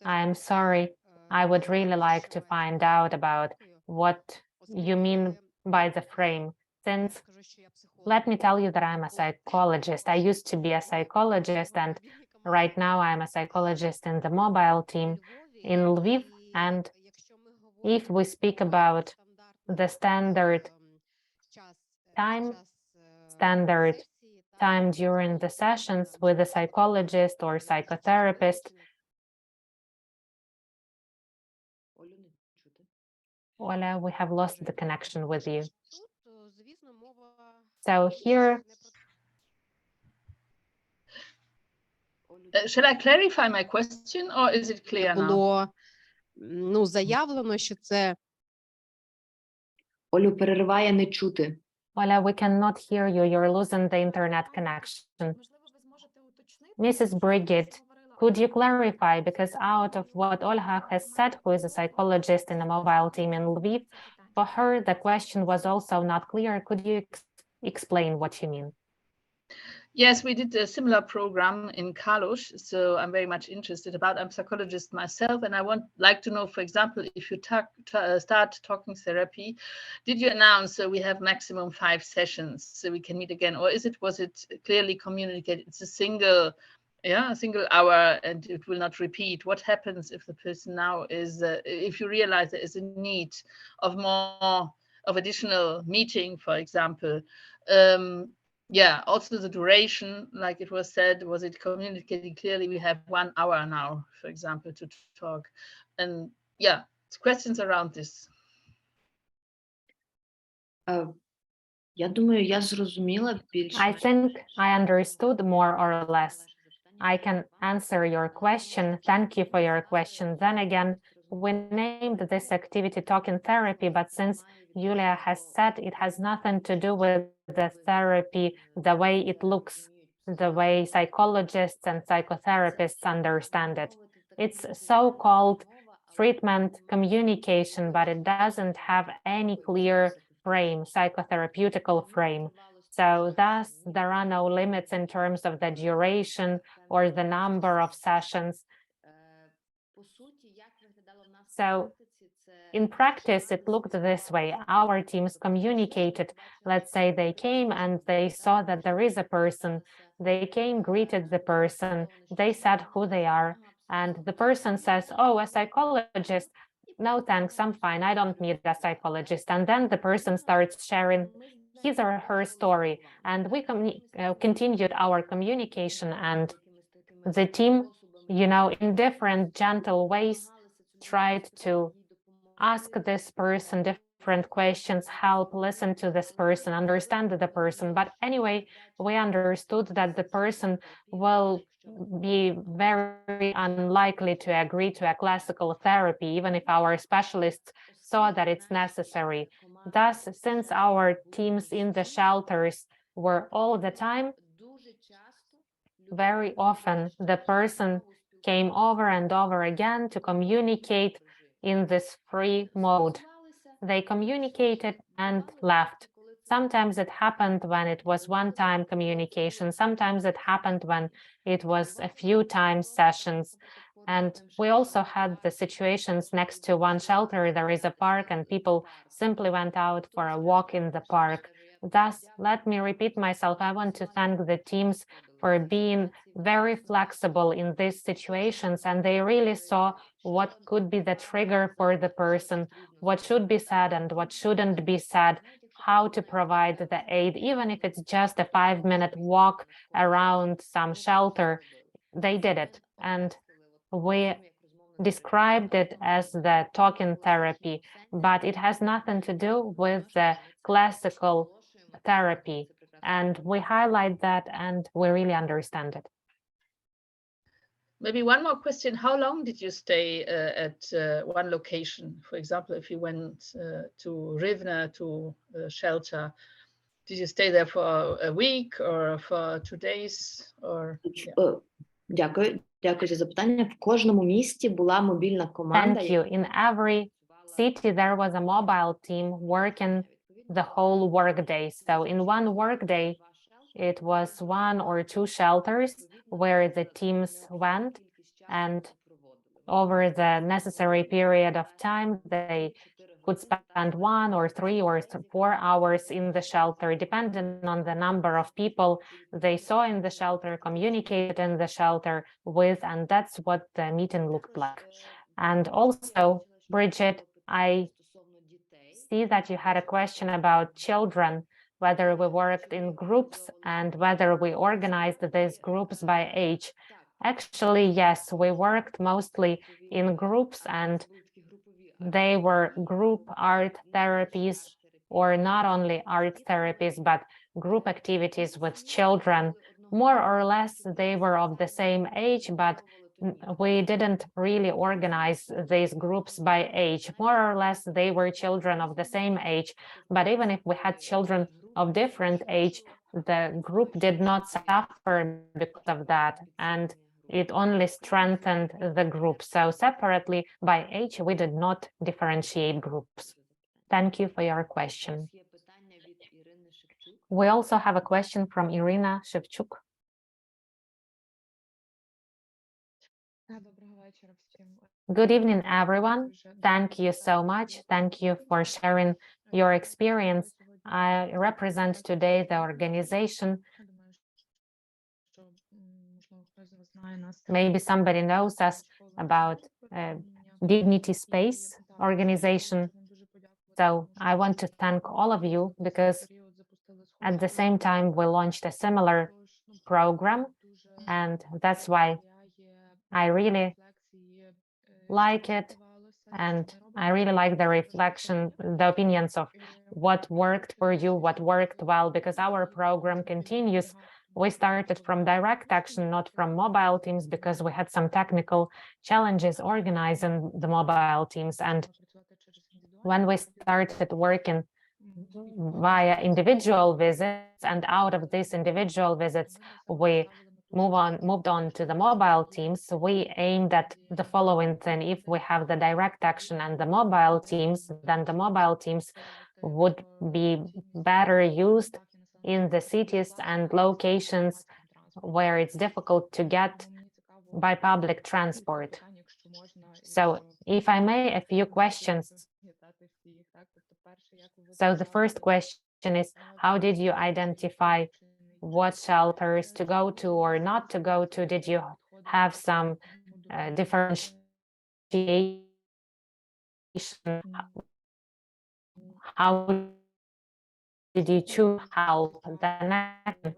I'm sorry, I would really like to find out about what you mean by the frame, since let me tell you that I'm a psychologist. I used to be a psychologist, and right now I'm a psychologist in the mobile team in Lviv. And if we speak about the standard time during the sessions with a psychologist or psychotherapist. Ola, we have lost the connection with you. So here, shall I clarify my question, or is it clear now? Було заявлено, що це Олю перериває, не чути. Ola, we cannot hear you. You're losing the internet connection. Mrs. Brigitte, could you clarify, because out of what Olga has said, who is a psychologist in a mobile team in Lviv, for her, the question was also not clear. Could you explain what you mean? Yes, we did a similar program in Kalush, so I'm very much interested about. I'm a psychologist myself, and I like to know, for example, if you start talking therapy, did you announce we have maximum 5 sessions so we can meet again, or was it clearly communicated? It's a single hour and it will not repeat. What happens if the person now is, if you realize there is a need of more of additional meeting, for example? Also the duration, like it was said, was it communicating clearly? We have 1 hour now, for example, to talk. And questions around this. Я думаю, я зрозуміла більше. I think I understood more or less. I can answer your question. Thank you for your question. Then again, we named this activity talking therapy, but since Julia has said it has nothing to do with the therapy, the way it looks, the way psychologists and psychotherapists understand it. It's so-called treatment communication, but it doesn't have any clear frame, psychotherapeutical frame. So thus, there are no limits in terms of the duration or the number of sessions. So in practice, it looked this way. Our teams communicated. Let's say they came and they saw that there is a person. They came, greeted the person. They said who they are. And the person says, oh, a psychologist. No, thanks, I'm fine. I don't need a psychologist. And then the person starts sharing his or her story. And we continued our communication, and the team, in different gentle ways, tried to ask this person different questions, help, listen to this person, understand the person. But anyway, we understood that the person will be very unlikely to agree to a classical therapy, even if our specialists saw that it's necessary. Thus, since our teams in the shelters were all the time, very often the person came over and over again to communicate in this free mode. They communicated and left. Sometimes it happened when it was one-time communication. Sometimes it happened when it was a few times sessions. And we also had the situations next to one shelter, there is a park and people simply went out for a walk in the park. Thus, let me repeat myself, I want to thank the teams for being very flexible in these situations, and they really saw what could be the trigger for the person, what should be said and what shouldn't be said, how to provide the aid, even if it's just a 5-minute walk around some shelter. They did it, and we described it as the talking therapy, but it has nothing to do with the classical therapy. And we highlight that and we really understand it. Maybe one more question. How long did you stay at one location? For example, if you went to Rivne, to a shelter, did you stay there for a week or for 2 days? Or Дякую. Дякую за запитання. В кожному місті була мобільна команда. Thank you. In every city, there was a mobile team working the whole workday. So in one workday, it was 1 or 2 shelters where the teams went, and over the necessary period of time, they could spend 1 or 3 or 4 hours in the shelter, depending on the number of people they saw in the shelter, communicated in the shelter with, and that's what the meeting looked like. And also, Bridget, I see that you had a question about children, whether we worked in groups and whether we organized these groups by age. Actually, yes, we worked mostly in groups, and they were group art therapies, or not only art therapies, but group activities with children. More or less, they were of the same age, but we didn't really organize these groups by age. More or less, they were children of the same age. But even if we had children of different age, the group did not suffer because of that. And it only strengthened the group. So separately by age, we did not differentiate groups. Thank you for your question. We also have a question from Irina Shevchuk. Good evening, everyone. Thank you so much. Thank you for sharing your experience. I represent today the organization. Maybe somebody knows us about Dignity Space organization. So I want to thank all of you, because at the same time we launched a similar program, and that's why I really like it, and I really like the reflection, the opinions of what worked for you, what worked well, because our program continues. We started from direct action, not from mobile teams, because we had some technical challenges organizing the mobile teams. And when we started working via individual visits, and out of these individual visits, we moved on to the mobile teams, we aimed at the following thing. If we have the direct action and the mobile teams, then the mobile teams would be better used in the cities and locations where it's difficult to get by public transport. So if I may, a few questions. So the first question is, how did you identify what shelters to go to or not to go to? Did you have some differentiation? How did you choose help? The next,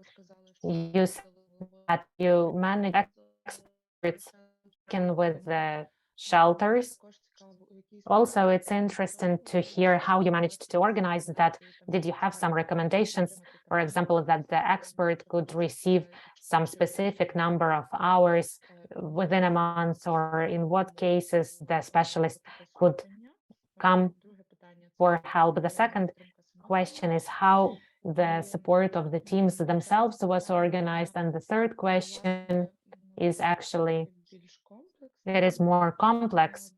you said that you manage experts working with the shelters. Also, it's interesting to hear how you managed to organize that. Did you have some recommendations, for example, that the expert could receive some specific number of hours within a month, or in what cases the specialist could come for help? The second question is how the support of the teams themselves was organized. And the third question is actually, it is more complex.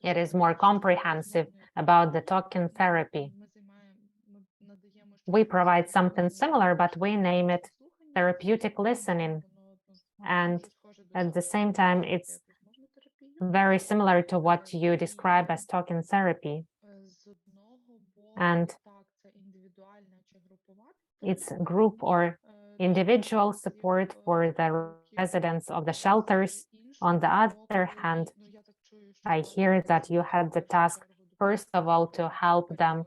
It is more comprehensive about the talking therapy. We provide something similar, but we name it therapeutic listening. And at the same time, it's very similar to what you describe as talking therapy. And it's group or individual support for the residents of the shelters. On the other hand, I hear that you had the task, first of all, to help them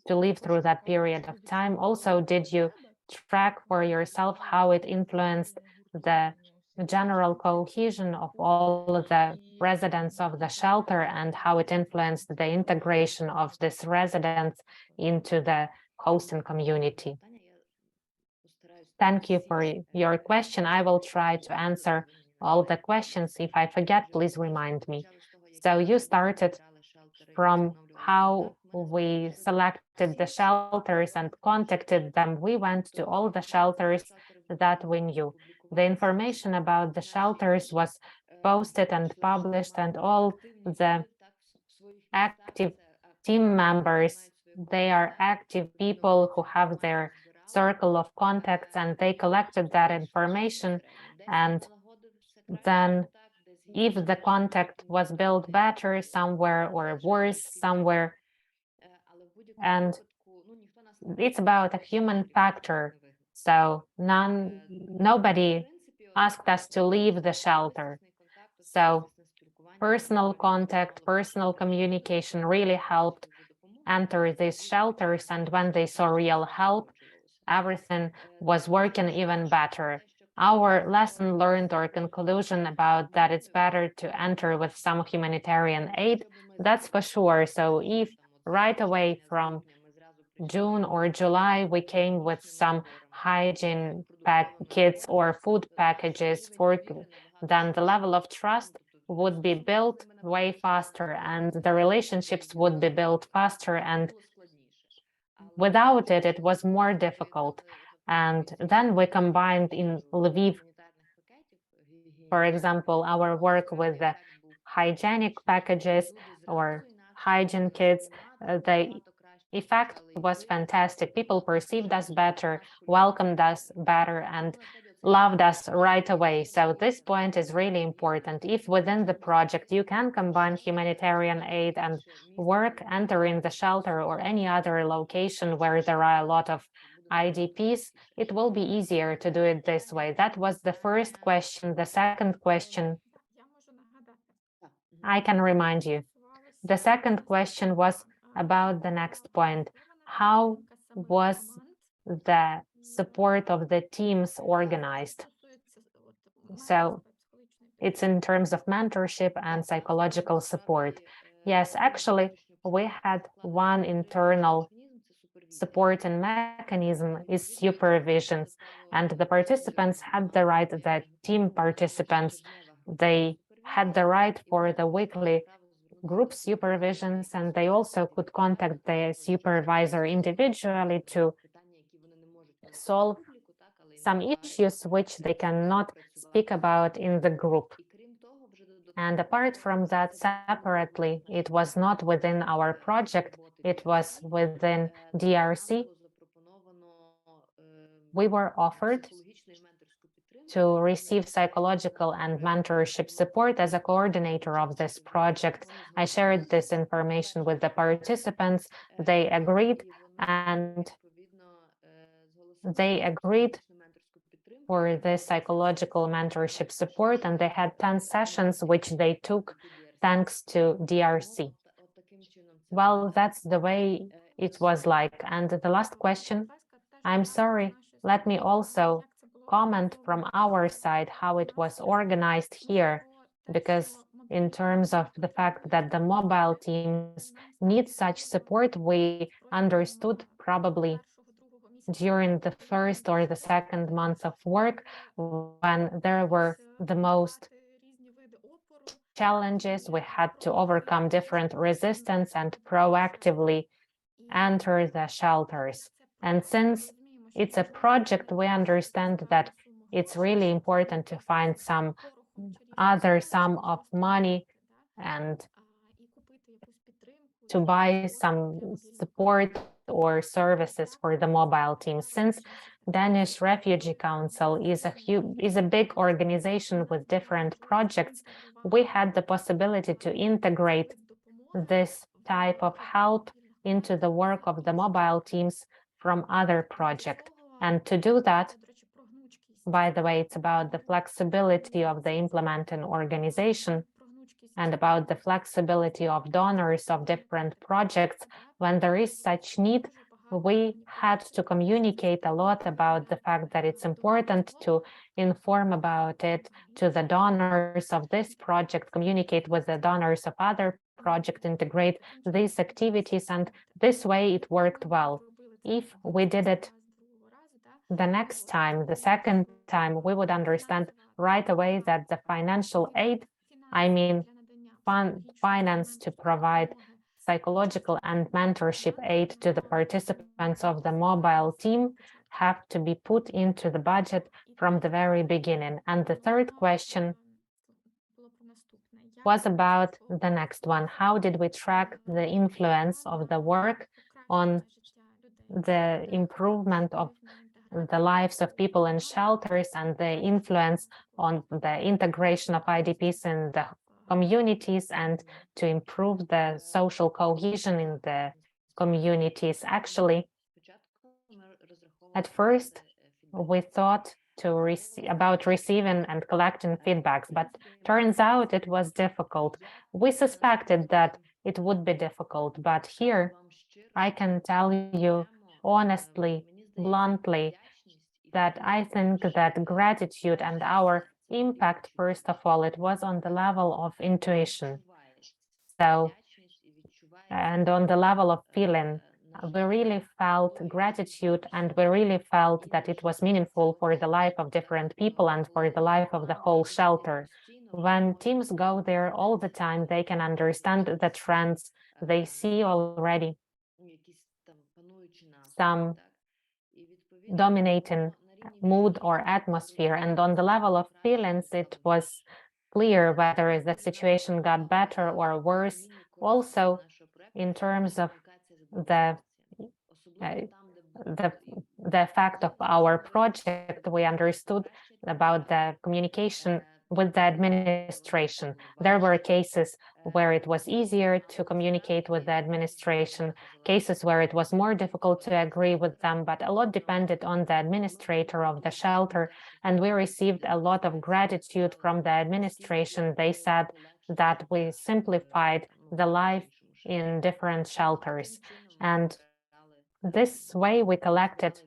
to live through that period of time. Also, did you track for yourself how it influenced the general cohesion of all the residents of the shelter and how it influenced the integration of these residents into the hosting community? Thank you for your question. I will try to answer all the questions. If I forget, please remind me. So you started from how we selected the shelters and contacted them. We went to all the shelters that we knew. The information about the shelters was posted and published, and all the active team members, they are active people who have their circle of contacts, and they collected that information. And then if the contact was built better somewhere or worse somewhere, and it's about a human factor. So nobody asked us to leave the shelter. So personal contact, personal communication really helped enter these shelters. And when they saw real help, everything was working even better. Our lesson learned or conclusion about that it's better to enter with some humanitarian aid, that's for sure. So if right away from June or July, we came with some hygiene kits or food packages then the level of trust would be built way faster and the relationships would be built faster. And without it, it was more difficult. And then we combined in Lviv, for example, our work with the hygienic packages or hygiene kits. The effect was fantastic. People perceived us better, welcomed us better, and loved us right away. So this point is really important. If within the project you can combine humanitarian aid and work, entering the shelter or any other location where there are a lot of IDPs, it will be easier to do it this way. That was the first question. The second question, I can remind you. The second question was about the next point. How was the support of the teams organized? So it's in terms of mentorship and psychological support. Yes, actually, we had one internal support and mechanism is supervisions, and the participants had the right, the team participants, they had the right for the weekly group supervisions, and they also could contact the supervisor individually to solve some issues which they cannot speak about in the group. And apart from that, separately, it was not within our project, it was within DRC. We were offered to receive psychological and mentorship support as a coordinator of this project. I shared this information with the participants. They agreed, and they agreed for this psychological mentorship support, and they had 10 sessions which they took thanks to DRC. Well, that's the way it was like. And the last question, I'm sorry, let me also comment from our side how it was organized here, because in terms of the fact that the mobile teams need such support, we understood probably during the first or the second month of work, when there were the most challenges, we had to overcome different resistance and proactively enter the shelters. And since it's a project, we understand that it's really important to find some other sum of money and to buy some support or services for the mobile teams. Since Danish Refugee Council is a big organization with different projects, we had the possibility to integrate this type of help into the work of the mobile teams from other projects. And to do that, by the way, it's about the flexibility of the implementing organization and about the flexibility of donors of different projects. When there is such need, we had to communicate a lot about the fact that it's important to inform about it to the donors of this project, communicate with the donors of other projects, integrate these activities, and this way it worked well. If we did it the next time, the second time, we would understand right away that the financial aid, I mean, finance to provide psychological and mentorship aid to the participants of the mobile team have to be put into the budget from the very beginning. And the third question was about the next one. How did we track the influence of the work on the improvement of the lives of people in shelters and the influence on the integration of IDPs in the communities and to improve the social cohesion in the communities? Actually, at first, we thought about receiving and collecting feedbacks, but turns out it was difficult. We suspected that it would be difficult, but here I can tell you honestly, bluntly, that I think that gratitude and our impact, first of all, it was on the level of intuition. So, and on the level of feeling, we really felt gratitude and we really felt that it was meaningful for the life of different people and for the life of the whole shelter. When teams go there all the time, they can understand the trends. They see already some dominating mood or atmosphere. And on the level of feelings, it was clear whether the situation got better or worse. Also, in terms of the effect of our project, we understood about the communication with the administration. There were cases where it was easier to communicate with the administration, cases where it was more difficult to agree with them, but a lot depended on the administrator of the shelter, and we received a lot of gratitude from the administration. They said that we simplified the life in different shelters, and this way we collected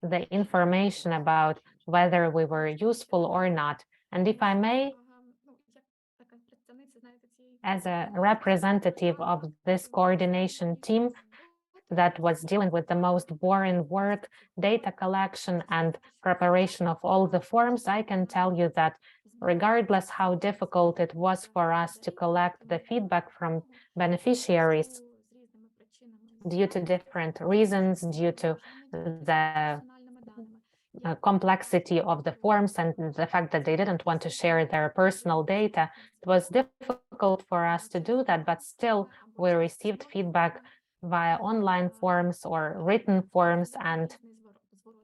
the information about whether we were useful or not. And if I may, as a representative of this coordination team that was dealing with the most boring work, data collection and preparation of all the forms, I can tell you that regardless how difficult it was for us to collect the feedback from beneficiaries, due to different reasons, due to the complexity of the forms and the fact that they didn't want to share their personal data, it was difficult for us to do that, but still we received feedback via online forms or written forms and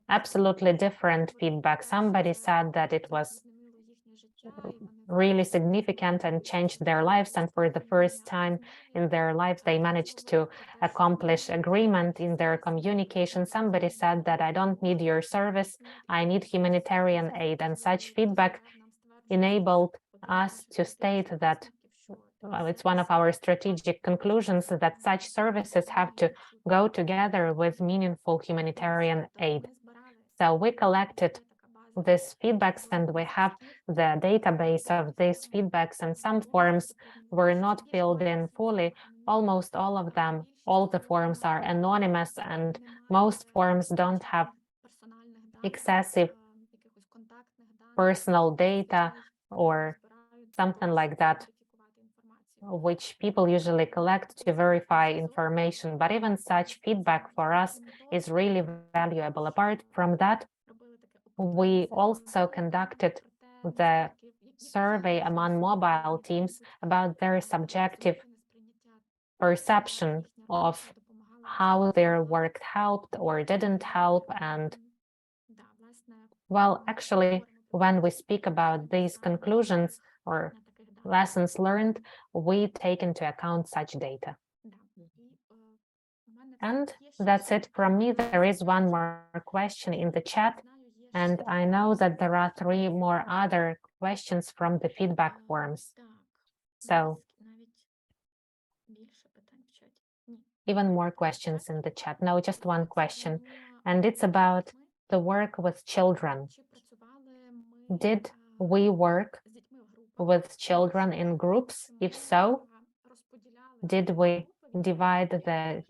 absolutely different feedback. Somebody said that it was really significant and changed their lives, and for the first time in their lives they managed to accomplish agreement in their communication. Somebody said that I don't need your service, I need humanitarian aid, and such feedback enabled us to state that it's one of our strategic conclusions that such services have to go together with meaningful humanitarian aid. So we collected these feedbacks and we have the database of these feedbacks, and some forms were not filled in fully. Almost all of them, all the forms are anonymous, and most forms don't have excessive personal data or something like that, which people usually collect to verify information. But even such feedback for us is really valuable. Apart from that, we also conducted the survey among mobile teams about their subjective perception of how their work helped or didn't help. And well, actually, when we speak about these conclusions or lessons learned, we take into account such data. And that's it from me. There is one more question in the chat, and I know that there are 3 more other questions from the feedback forms. So even more questions in the chat. No, just one question, and it's about the work with children. Did we work with children in groups? If so, did we divide the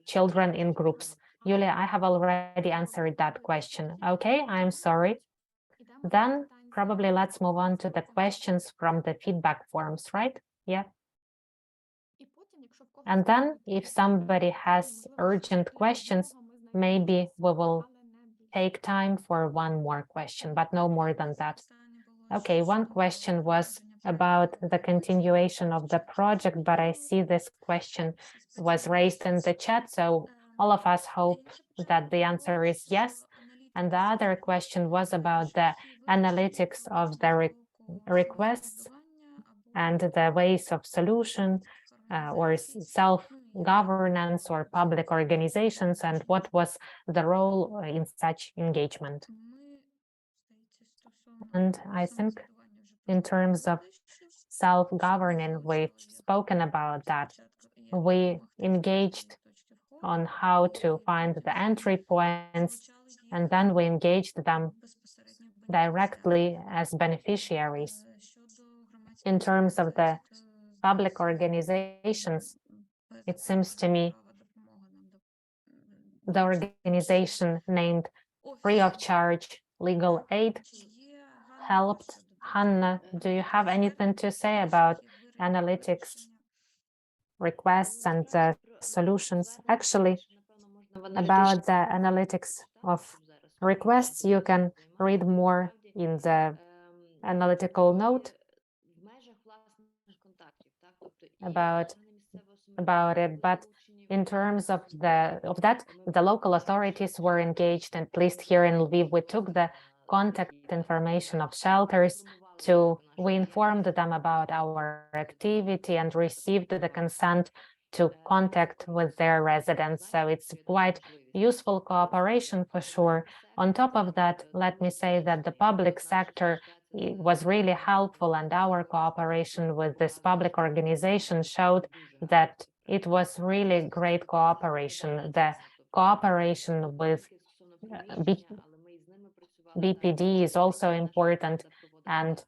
children in groups? Yulia, I have already answered that question. Okay, I'm sorry. Then probably let's move on to the questions from the feedback forms, right? Yeah. And then if somebody has urgent questions, maybe we will take time for one more question, but no more than that. Okay, one question was about the continuation of the project, but I see this question was raised in the chat, so all of us hope that the answer is yes. And the other question was about the analytics of the requests and the ways of solution or self-governance or public organizations, and what was the role in such engagement. And I think in terms of self-governing, we've spoken about that. We engaged on how to find the entry points, and then we engaged them directly as beneficiaries. In terms of the public organizations, it seems to me the organization named Free of Charge Legal Aid helped. Hanna, do you have anything to say about analytics requests and solutions? Actually, about the analytics of requests, you can read more in the analytical note about it, but in terms of that, the local authorities were engaged, at least here in Lviv. We took the contact information of shelters we informed them about our activity and received the consent to contact with their residents. So it's quite useful cooperation for sure. On top of that, let me say that the public sector was really helpful, and our cooperation with this public organization showed that it was really great cooperation. The cooperation with BPD is also important, and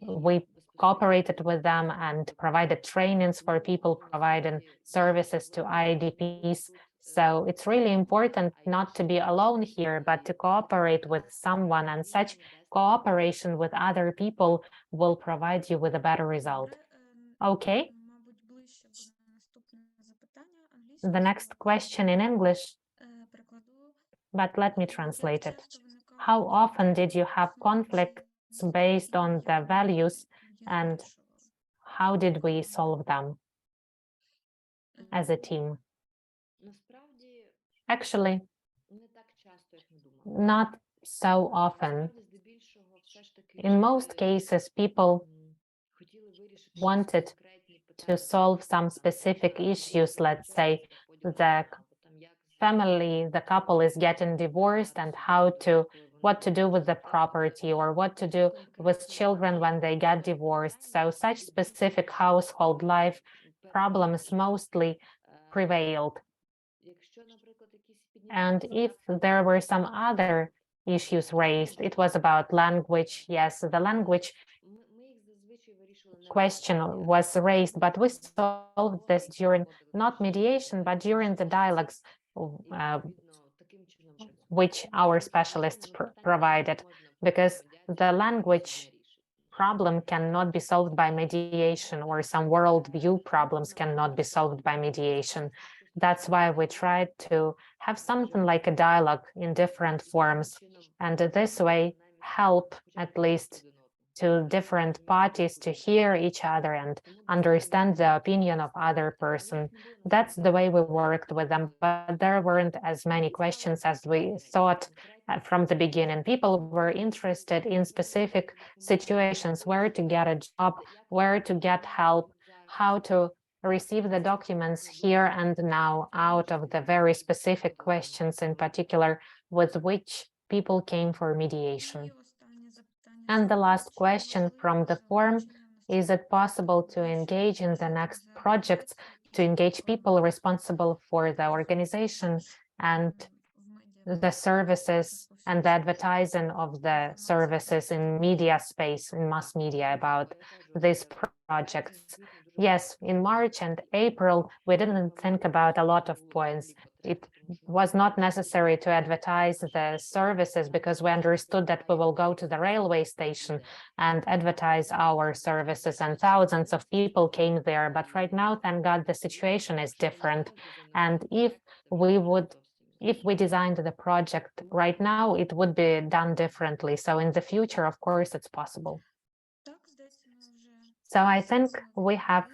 we cooperated with them and provided trainings for people, providing services to IDPs. So it's really important not to be alone here, but to cooperate with someone, and such cooperation with other people will provide you with a better result. Okay. The next question in English, but let me translate it. How often did you have conflicts based on the values, and how did we solve them as a team? Actually, not so often. In most cases, people wanted to solve some specific issues. Let's say the couple is getting divorced, and what to do with the property, or what to do with children when they get divorced. So such specific household life problems mostly prevailed. And if there were some other issues raised, it was about language. Yes, the language question was raised, but we solved this during not mediation, but during the dialogues which our specialists provided, because the language problem cannot be solved by mediation, or some worldview problems cannot be solved by mediation. That's why we tried to have something like a dialogue in different forms, and this way help at least to different parties to hear each other and understand the opinion of other person. That's the way we worked with them, but there weren't as many questions as we thought from the beginning. People were interested in specific situations, where to get a job, where to get help, how to receive the documents here and now, out of the very specific questions in particular with which people came for mediation. And the last question from the form: is it possible to engage in the next projects, to engage people responsible for the organization and the services and the advertising of the services in media space, in mass media, about these projects? Yes, in March and April, we didn't think about a lot of points. It was not necessary to advertise the services because we understood that we will go to the railway station and advertise our services, and thousands of people came there. But right now, thank God, the situation is different. And if we designed the project right now, it would be done differently. So in the future, of course, it's possible. So I think we have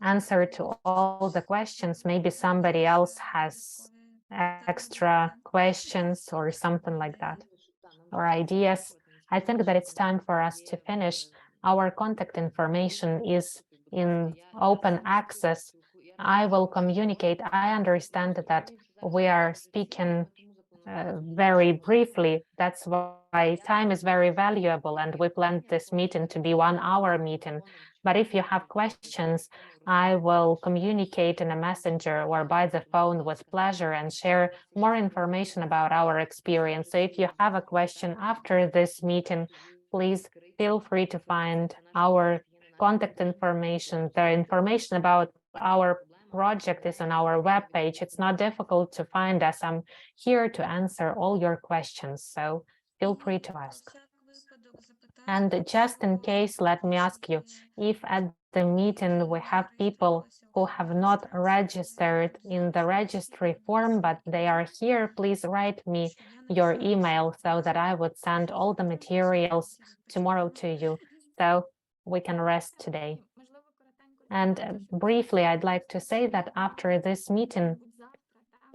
answered to all the questions. Maybe somebody else has extra questions or something like that, or ideas. I think that it's time for us to finish. Our contact information is in open access. I will communicate. I understand that we are speaking very briefly. That's why time is very valuable, and we planned this meeting to be 1 hour meeting. But if you have questions, I will communicate in a messenger or by the phone with pleasure and share more information about our experience. So if you have a question after this meeting, please feel free to find our contact information. The information about our project is on our webpage. It's not difficult to find us. I'm here to answer all your questions, so feel free to ask. And just in case, let me ask you, if at the meeting we have people who have not registered in the registry form, but they are here, please write me your email so that I would send all the materials tomorrow to you, so we can rest today. And briefly, I'd like to say that after this meeting,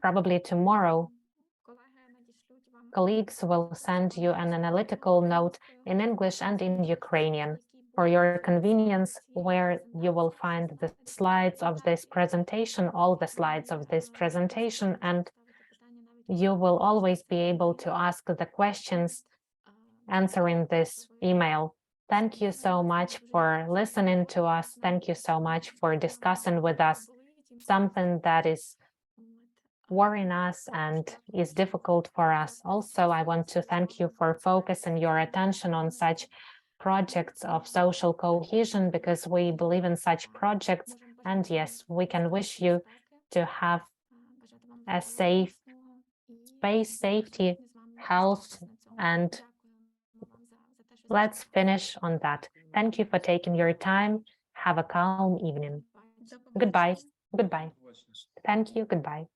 probably tomorrow, colleagues will send you an analytical note in English and in Ukrainian for your convenience, where you will find the slides of this presentation, all the slides of this presentation, and you will always be able to ask the questions answering this email. Thank you so much for listening to us. Thank you so much for discussing with us something that is worrying us and is difficult for us. Also, I want to thank you for focusing your attention on such projects of social cohesion, because we believe in such projects. And yes, we can wish you to have a safe space, safety, health, and let's finish on that. Thank you for taking your time. Have a calm evening. Goodbye. Goodbye. Thank you. Goodbye.